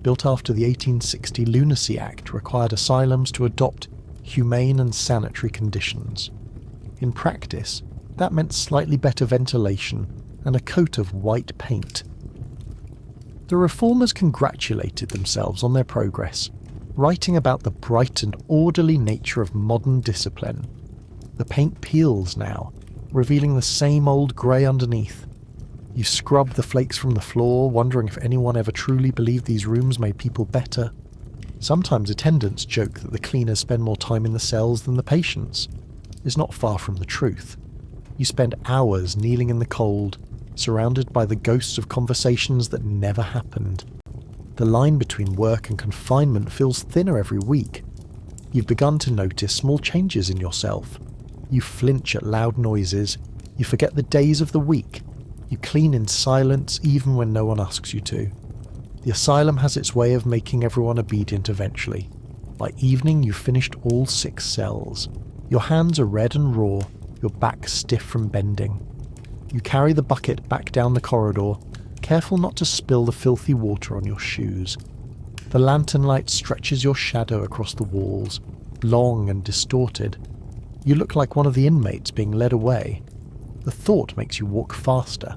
built after the 1860 Lunacy Act required asylums to adopt humane and sanitary conditions. In practice, that meant slightly better ventilation and a coat of white paint. The reformers congratulated themselves on their progress, writing about the bright and orderly nature of modern discipline. The paint peels now, revealing the same old grey underneath. You scrub the flakes from the floor, wondering if anyone ever truly believed these rooms made people better. Sometimes attendants joke that the cleaners spend more time in the cells than the patients. It's not far from the truth. You spend hours kneeling in the cold, surrounded by the ghosts of conversations that never happened. The line between work and confinement feels thinner every week. You've begun to notice small changes in yourself. You flinch at loud noises. You forget the days of the week. You clean in silence even when no one asks you to. The asylum has its way of making everyone obedient eventually. By evening you've finished all 6 cells. Your hands are red and raw, your back stiff from bending. You carry the bucket back down the corridor, careful not to spill the filthy water on your shoes. The lantern light stretches your shadow across the walls, long and distorted. You look like one of the inmates being led away. The thought makes you walk faster.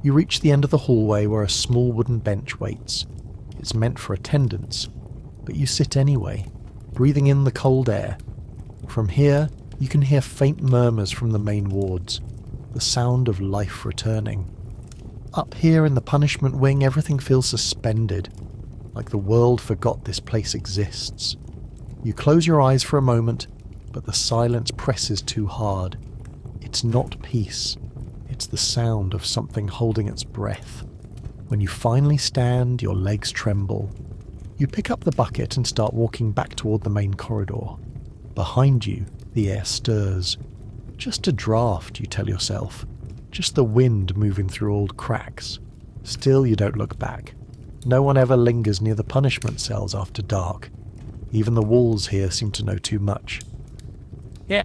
You reach the end of the hallway where a small wooden bench waits. It's meant for attendance, but you sit anyway, breathing in the cold air. From here, you can hear faint murmurs from the main wards, the sound of life returning. Up here in the punishment wing, everything feels suspended, like the world forgot this place exists. You close your eyes for a moment, but the silence presses too hard. It's not peace. It's the sound of something holding its breath. When you finally stand, your legs tremble. You pick up the bucket and start walking back toward the main corridor. Behind you, the air stirs. Just a draft, you tell yourself. Just the wind moving through old cracks. Still, you don't look back. No one ever lingers near the punishment cells after dark. Even the walls here seem to know too much.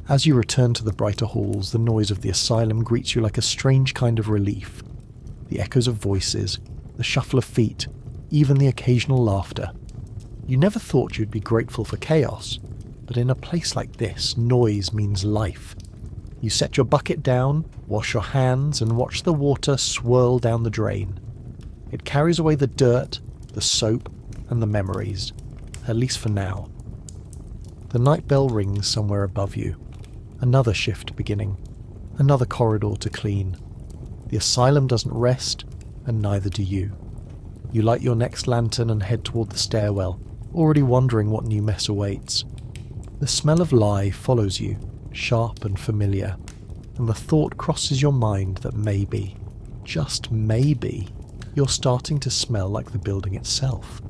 As you return to the brighter halls, the noise of the asylum greets you like a strange kind of relief. The echoes of voices, the shuffle of feet, even the occasional laughter. You never thought you'd be grateful for chaos, but in a place like this, noise means life. You set your bucket down, wash your hands, and watch the water swirl down the drain. It carries away the dirt, the soap, and the memories, at least for now. The night bell rings somewhere above you. Another shift beginning. Another corridor to clean. The asylum doesn't rest, and neither do you. You light your next lantern and head toward the stairwell, already wondering what new mess awaits. The smell of lye follows you, sharp and familiar, and the thought crosses your mind that maybe, just maybe, you're starting to smell like the building itself.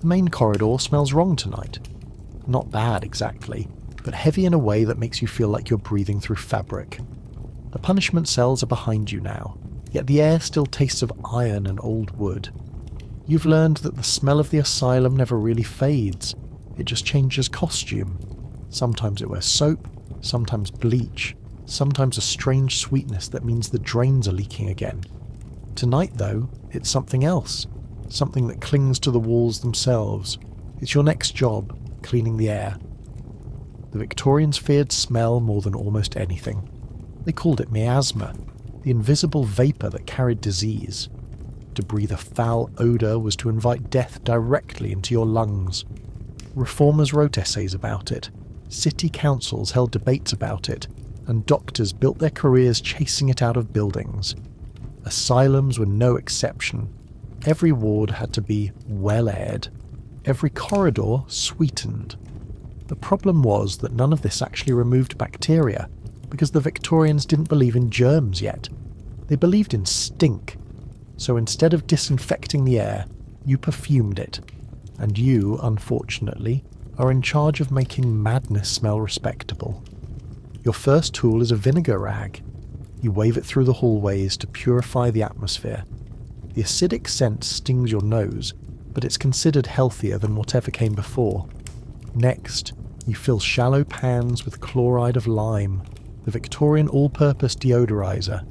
The main corridor smells wrong tonight. Not bad exactly, but heavy in a way that makes you feel like you're breathing through fabric. The punishment cells are behind you now, yet the air still tastes of iron and old wood. You've learned that the smell of the asylum never really fades, it just changes costume. Sometimes it wears soap, sometimes bleach, sometimes a strange sweetness that means the drains are leaking again. Tonight, though, it's something else, something that clings to the walls themselves. It's your next job, cleaning the air. The Victorians feared smell more than almost anything. They called it miasma, the invisible vapour that carried disease. To breathe a foul odour was to invite death directly into your lungs. Reformers wrote essays about it, city councils held debates about it, and doctors built their careers chasing it out of buildings. Asylums were no exception. Every ward had to be well-aired, every corridor sweetened. The problem was that none of this actually removed bacteria, because the Victorians didn't believe in germs yet. They believed in stink. So instead of disinfecting the air, you perfumed it. And you, unfortunately, are in charge of making madness smell respectable. Your first tool is a vinegar rag. You wave it through the hallways to purify the atmosphere. The acidic scent stings your nose, but it's considered healthier than whatever came before. Next, you fill shallow pans with chloride of lime, the Victorian all-purpose deodorizer.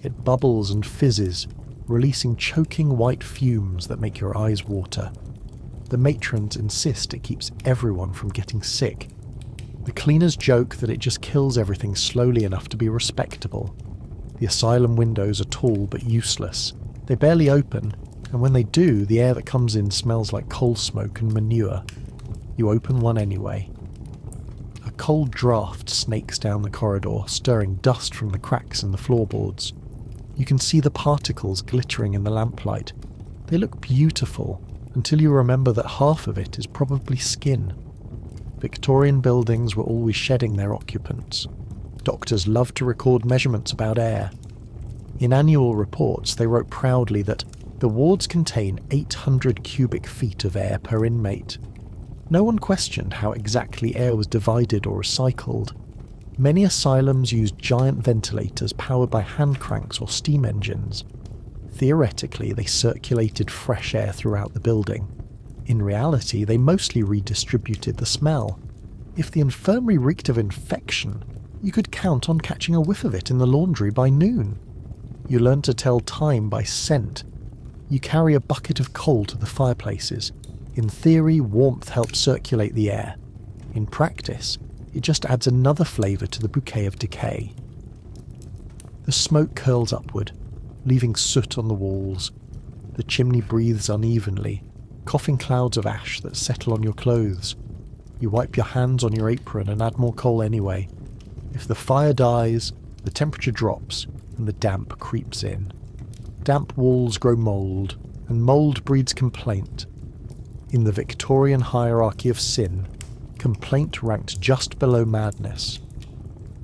It bubbles and fizzes, releasing choking white fumes that make your eyes water. The matrons insist it keeps everyone from getting sick. The cleaners joke that it just kills everything slowly enough to be respectable. The asylum windows are tall but useless. They barely open, and when they do, the air that comes in smells like coal smoke and manure. You open one anyway. A cold draft snakes down the corridor, stirring dust from the cracks in the floorboards. You can see the particles glittering in the lamplight. They look beautiful, until you remember that half of it is probably skin. Victorian buildings were always shedding their occupants. Doctors loved to record measurements about air. In annual reports, they wrote proudly that the wards contain 800 cubic feet of air per inmate. No one questioned how exactly air was divided or recycled. Many asylums used giant ventilators powered by hand cranks or steam engines. Theoretically, they circulated fresh air throughout the building. In reality, they mostly redistributed the smell. If the infirmary reeked of infection, you could count on catching a whiff of it in the laundry by noon. You learn to tell time by scent. You carry a bucket of coal to the fireplaces. In theory, warmth helps circulate the air. In practice, it just adds another flavour to the bouquet of decay. The smoke curls upward, leaving soot on the walls. The chimney breathes unevenly, coughing clouds of ash that settle on your clothes. You wipe your hands on your apron and add more coal anyway. If the fire dies, the temperature drops and the damp creeps in. Damp walls grow mould, and mould breeds complaint. In the Victorian hierarchy of sin, complaint ranked just below madness.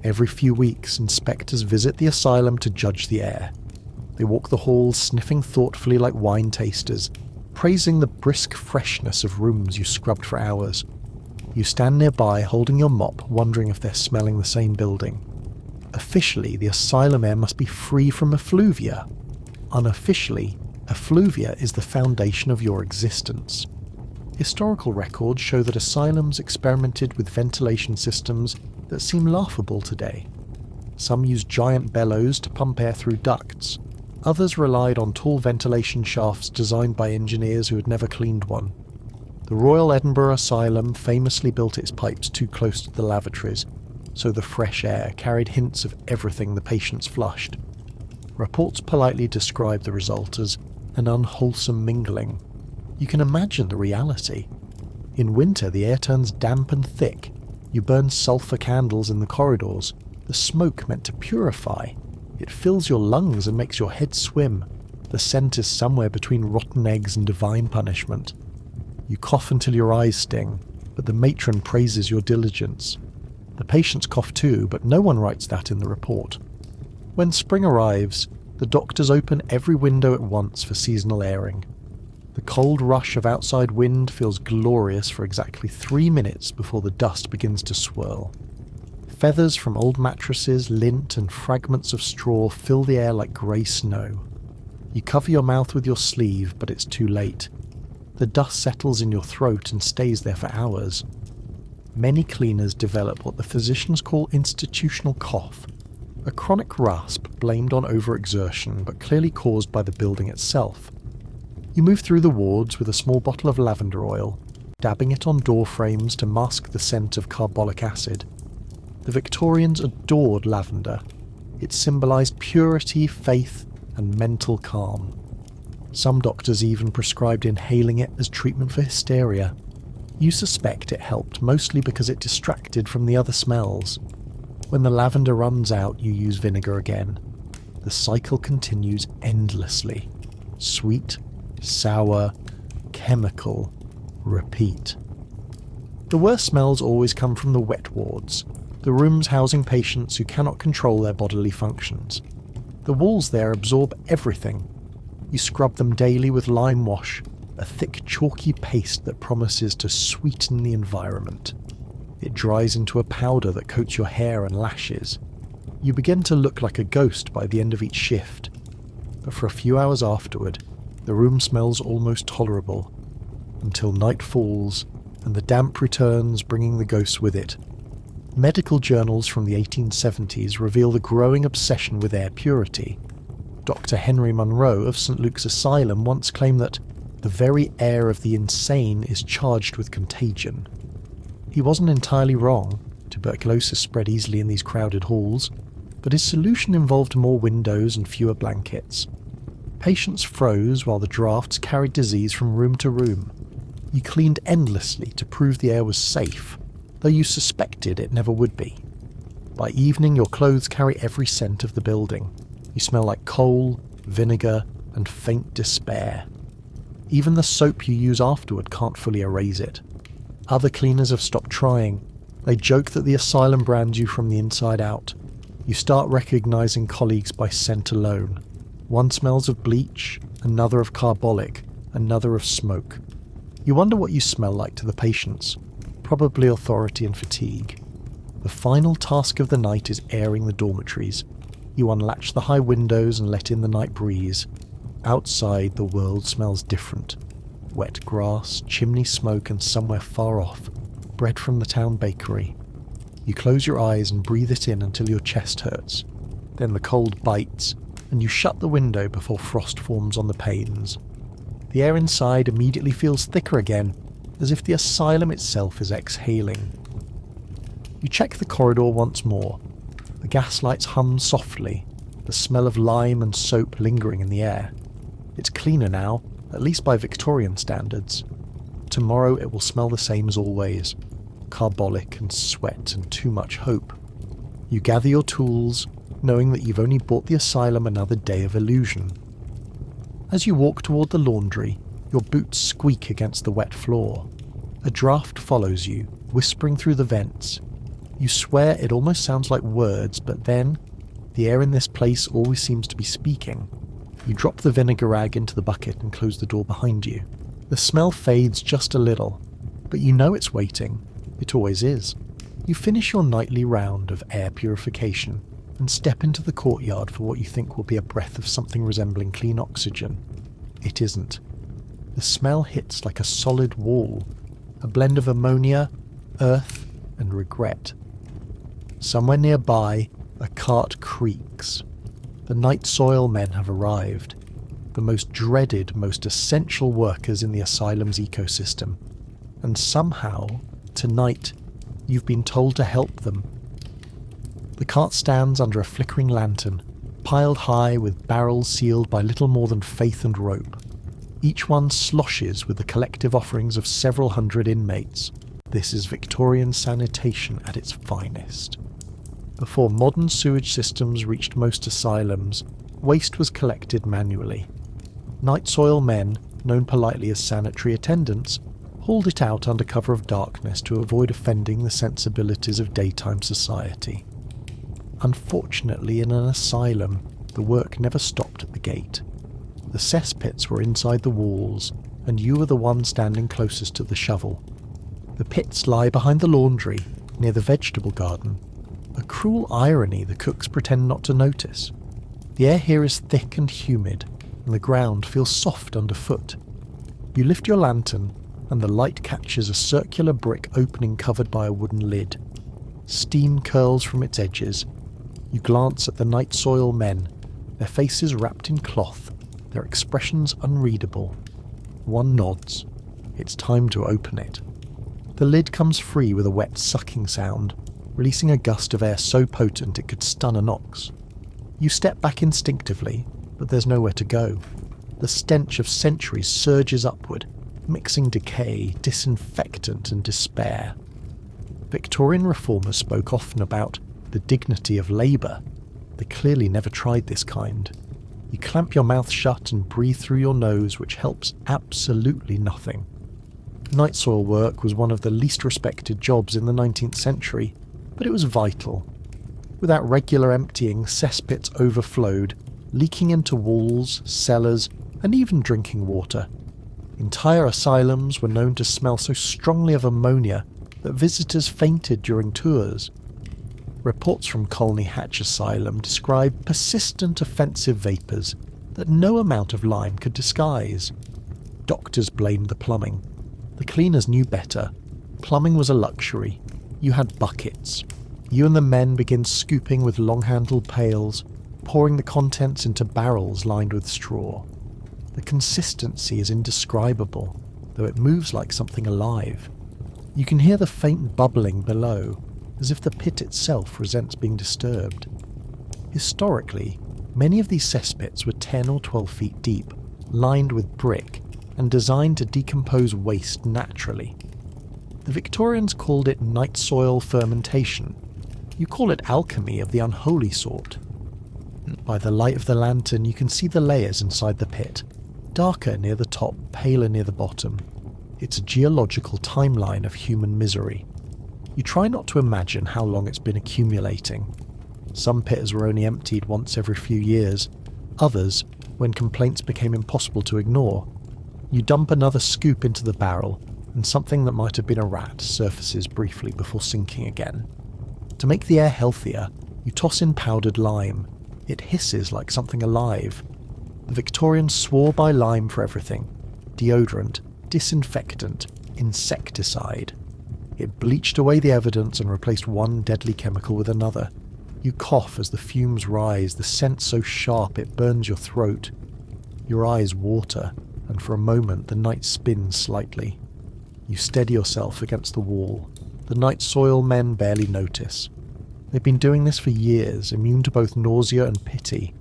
Every few weeks, inspectors visit the asylum to judge the air. They walk the halls sniffing thoughtfully like wine tasters, praising the brisk freshness of rooms you scrubbed for hours. You stand nearby holding your mop, wondering if they're smelling the same building. Officially, the asylum air must be free from effluvia. Unofficially, effluvia is the foundation of your existence. Historical records show that asylums experimented with ventilation systems that seem laughable today. Some used giant bellows to pump air through ducts. Others relied on tall ventilation shafts designed by engineers who had never cleaned one. The Royal Edinburgh Asylum famously built its pipes too close to the lavatories, so the fresh air carried hints of everything the patients flushed. Reports politely describe the result as an unwholesome mingling. You can imagine the reality. In winter, the air turns damp and thick. You burn sulphur candles in the corridors, the smoke meant to purify. It fills your lungs and makes your head swim. The scent is somewhere between rotten eggs and divine punishment. You cough until your eyes sting, but the matron praises your diligence. The patients cough too, but no one writes that in the report. When spring arrives, the doctors open every window at once for seasonal airing. The cold rush of outside wind feels glorious for exactly 3 minutes before the dust begins to swirl. Feathers from old mattresses, lint, and fragments of straw fill the air like grey snow. You cover your mouth with your sleeve, but it's too late. The dust settles in your throat and stays there for hours. Many cleaners develop what the physicians call institutional cough, a chronic rasp blamed on overexertion but clearly caused by the building itself. You move through the wards with a small bottle of lavender oil, dabbing it on door frames to mask the scent of carbolic acid. The Victorians adored lavender. It symbolised purity, faith, and mental calm. Some doctors even prescribed inhaling it as treatment for hysteria. You suspect it helped mostly because it distracted from the other smells. When the lavender runs out, you use vinegar again. The cycle continues endlessly. Sweet, sour, chemical, repeat. The worst smells always come from the wet wards, the rooms housing patients who cannot control their bodily functions. The walls there absorb everything. You scrub them daily with lime wash, a thick chalky paste that promises to sweeten the environment. It dries into a powder that coats your hair and lashes. You begin to look like a ghost by the end of each shift, but for a few hours afterward, the room smells almost tolerable, until night falls and the damp returns, bringing the ghosts with it. Medical journals from the 1870s reveal the growing obsession with air purity. Dr. Henry Munro of St. Luke's Asylum once claimed that the very air of the insane is charged with contagion. He wasn't entirely wrong. Tuberculosis spread easily in these crowded halls, but his solution involved more windows and fewer blankets. Patients froze while the drafts carried disease from room to room. You cleaned endlessly to prove the air was safe, though you suspected it never would be. By evening, your clothes carry every scent of the building. You smell like coal, vinegar, and faint despair. Even the soap you use afterward can't fully erase it. Other cleaners have stopped trying. They joke that the asylum brands you from the inside out. You start recognizing colleagues by scent alone. One smells of bleach, another of carbolic, another of smoke. You wonder what you smell like to the patients. Probably authority and fatigue. The final task of the night is airing the dormitories. You unlatch the high windows and let in the night breeze. Outside, the world smells different. Wet grass, chimney smoke, and somewhere far off, bread from the town bakery. You close your eyes and breathe it in until your chest hurts. Then the cold bites, and you shut the window before frost forms on the panes. The air inside immediately feels thicker again, as if the asylum itself is exhaling. You check the corridor once more. The gas lights hum softly, the smell of lime and soap lingering in the air. It's cleaner now, at least by Victorian standards. Tomorrow it will smell the same as always, carbolic and sweat and too much hope. You gather your tools, knowing that you've only bought the asylum another day of illusion. As you walk toward the laundry, your boots squeak against the wet floor. A draft follows you, whispering through the vents. You swear it almost sounds like words, but then, the air in this place always seems to be speaking. You drop the vinegar rag into the bucket and close the door behind you. The smell fades just a little, but you know it's waiting. It always is. You finish your nightly round of air purification and step into the courtyard for what you think will be a breath of something resembling clean oxygen. It isn't. The smell hits like a solid wall, a blend of ammonia, earth, and regret. Somewhere nearby, a cart creaks. The night soil men have arrived, the most dreaded, most essential workers in the asylum's ecosystem. And somehow, tonight, you've been told to help them. The cart stands under a flickering lantern, piled high with barrels sealed by little more than faith and rope. Each one sloshes with the collective offerings of several hundred inmates. This is Victorian sanitation at its finest. Before modern sewage systems reached most asylums, waste was collected manually. Night soil men, known politely as sanitary attendants, hauled it out under cover of darkness to avoid offending the sensibilities of daytime society. Unfortunately, in an asylum, the work never stopped at the gate. The cesspits were inside the walls, and you were the one standing closest to the shovel. The pits lie behind the laundry, near the vegetable garden. A cruel irony the cooks pretend not to notice. The air here is thick and humid, and the ground feels soft underfoot. You lift your lantern, and the light catches a circular brick opening covered by a wooden lid. Steam curls from its edges. You glance at the night soil men, their faces wrapped in cloth, their expressions unreadable. One nods. It's time to open it. The lid comes free with a wet sucking sound, releasing a gust of air so potent it could stun an ox. You step back instinctively, but there's nowhere to go. The stench of centuries surges upward, mixing decay, disinfectant and despair. Victorian reformers spoke often about the dignity of labour. They clearly never tried this kind. You clamp your mouth shut and breathe through your nose, which helps absolutely nothing. Night soil work was one of the least respected jobs in the 19th century, but it was vital. Without regular emptying, cesspits overflowed, leaking into walls, cellars, and even drinking water. Entire asylums were known to smell so strongly of ammonia that visitors fainted during tours. Reports from Colney Hatch Asylum describe persistent offensive vapours that no amount of lime could disguise. Doctors blamed the plumbing. The cleaners knew better. Plumbing was a luxury. You had buckets. You and the men begin scooping with long-handled pails, pouring the contents into barrels lined with straw. The consistency is indescribable, though it moves like something alive. You can hear the faint bubbling below, as if the pit itself resents being disturbed. Historically, many of these cesspits were 10 or 12 feet deep, lined with brick, and designed to decompose waste naturally. The Victorians called it night soil fermentation. You call it alchemy of the unholy sort. By the light of the lantern you can see the layers inside the pit, darker near the top, paler near the bottom. It's a geological timeline of human misery. You try not to imagine how long it's been accumulating. Some pits were only emptied once every few years, others when complaints became impossible to ignore. You dump another scoop into the barrel, and something that might have been a rat surfaces briefly before sinking again. To make the air healthier, you toss in powdered lime. It hisses like something alive. The Victorians swore by lime for everything: deodorant, disinfectant, insecticide. It bleached away the evidence and replaced one deadly chemical with another. You cough as the fumes rise, the scent so sharp it burns your throat. Your eyes water, and for a moment the night spins slightly. You steady yourself against the wall. The night soil men barely notice. They've been doing this for years, immune to both nausea and pity.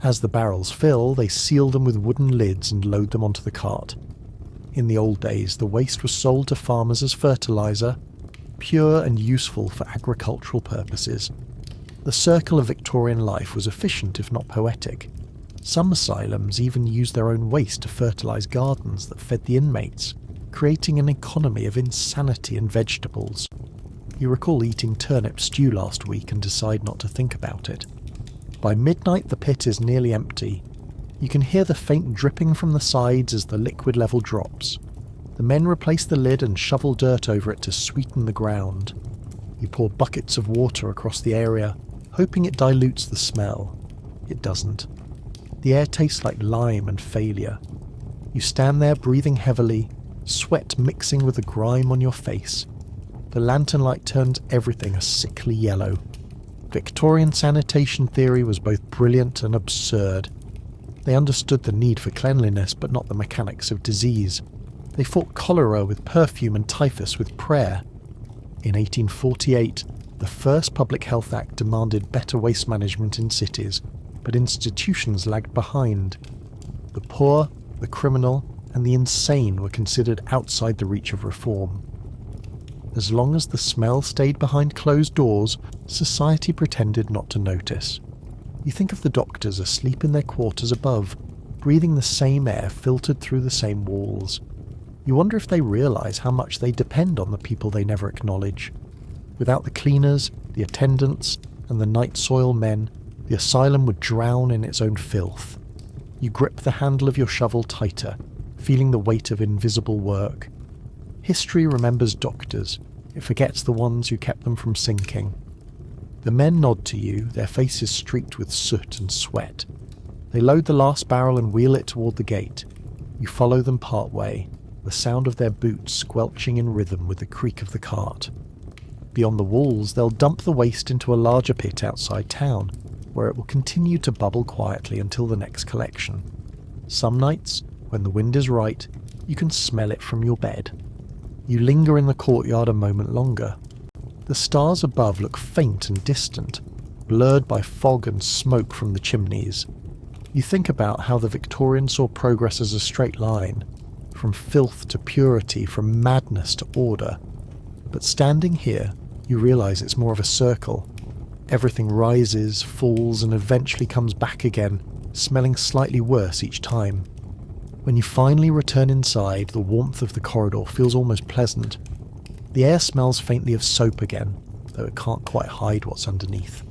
As the barrels fill, they seal them with wooden lids and load them onto the cart. In the old days, the waste was sold to farmers as fertilizer, pure and useful for agricultural purposes. The circle of Victorian life was efficient if not poetic. Some asylums even used their own waste to fertilize gardens that fed the inmates, creating an economy of insanity and vegetables. You recall eating turnip stew last week and decide not to think about it. By midnight the pit is nearly empty. You can hear the faint dripping from the sides as the liquid level drops. The men replace the lid and shovel dirt over it to sweeten the ground. You pour buckets of water across the area, hoping it dilutes the smell. It doesn't. The air tastes like lime and failure. You stand there breathing heavily, sweat mixing with the grime on your face. The lantern light turns everything a sickly yellow. Victorian sanitation theory was both brilliant and absurd. They understood the need for cleanliness but not the mechanics of disease. They fought cholera with perfume and typhus with prayer. In 1848, the first Public Health Act demanded better waste management in cities, but institutions lagged behind. The poor, the criminal, and the insane were considered outside the reach of reform. As long as the smell stayed behind closed doors, society pretended not to notice. You think of the doctors asleep in their quarters above, breathing the same air filtered through the same walls. You wonder if they realise how much they depend on the people they never acknowledge. Without the cleaners, the attendants, and the night soil men, the asylum would drown in its own filth. You grip the handle of your shovel tighter, feeling the weight of invisible work. History remembers doctors. It forgets the ones who kept them from sinking. The men nod to you, their faces streaked with soot and sweat. They load the last barrel and wheel it toward the gate. You follow them part way, the sound of their boots squelching in rhythm with the creak of the cart. Beyond the walls, they'll dump the waste into a larger pit outside town, where it will continue to bubble quietly until the next collection. Some nights, when the wind is right, you can smell it from your bed. You linger in the courtyard a moment longer. The stars above look faint and distant, blurred by fog and smoke from the chimneys. You think about how the Victorians saw progress as a straight line, from filth to purity, from madness to order. But standing here, you realise it's more of a circle. Everything rises, falls, and eventually comes back again, smelling slightly worse each time. When you finally return inside, the warmth of the corridor feels almost pleasant. The air smells faintly of soap again, though it can't quite hide what's underneath.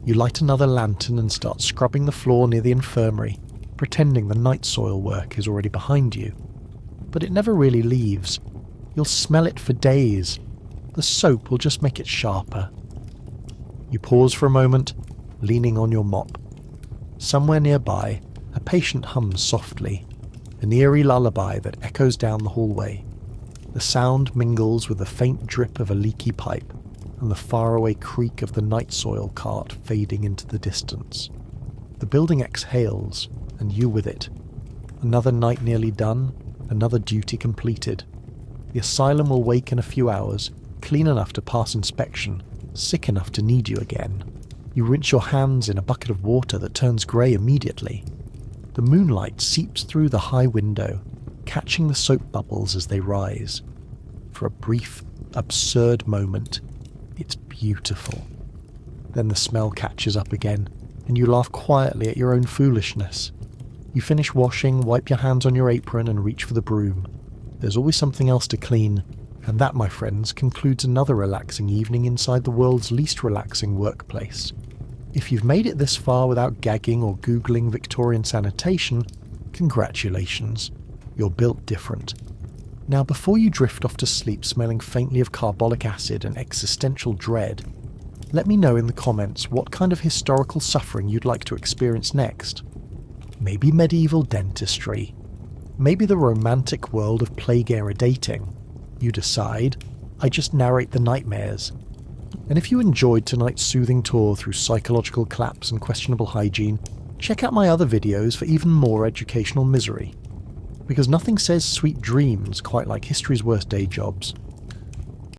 You light another lantern and start scrubbing the floor near the infirmary, pretending the night soil work is already behind you. But it never really leaves. You'll smell it for days. The soap will just make it sharper. You pause for a moment, leaning on your mop. Somewhere nearby, a patient hums softly, an eerie lullaby that echoes down the hallway. The sound mingles with the faint drip of a leaky pipe and the faraway creak of the night soil cart fading into the distance. The building exhales, and you with it. Another night nearly done, another duty completed. The asylum will wake in a few hours, clean enough to pass inspection, sick enough to need you again. You rinse your hands in a bucket of water that turns grey immediately. The moonlight seeps through the high window, catching the soap bubbles as they rise. For a brief, absurd moment, it's beautiful. Then the smell catches up again, and you laugh quietly at your own foolishness. You finish washing, wipe your hands on your apron, and reach for the broom. There's always something else to clean, and that, my friends, concludes another relaxing evening inside the world's least relaxing workplace. If you've made it this far without gagging or googling Victorian sanitation, congratulations. You're built different. Now, before you drift off to sleep smelling faintly of carbolic acid and existential dread, let me know in the comments what kind of historical suffering you'd like to experience next. Maybe medieval dentistry. Maybe the romantic world of plague-era dating. You decide. I just narrate the nightmares. And if you enjoyed tonight's soothing tour through psychological collapse and questionable hygiene, check out my other videos for even more educational misery. Because nothing says sweet dreams quite like history's worst day jobs.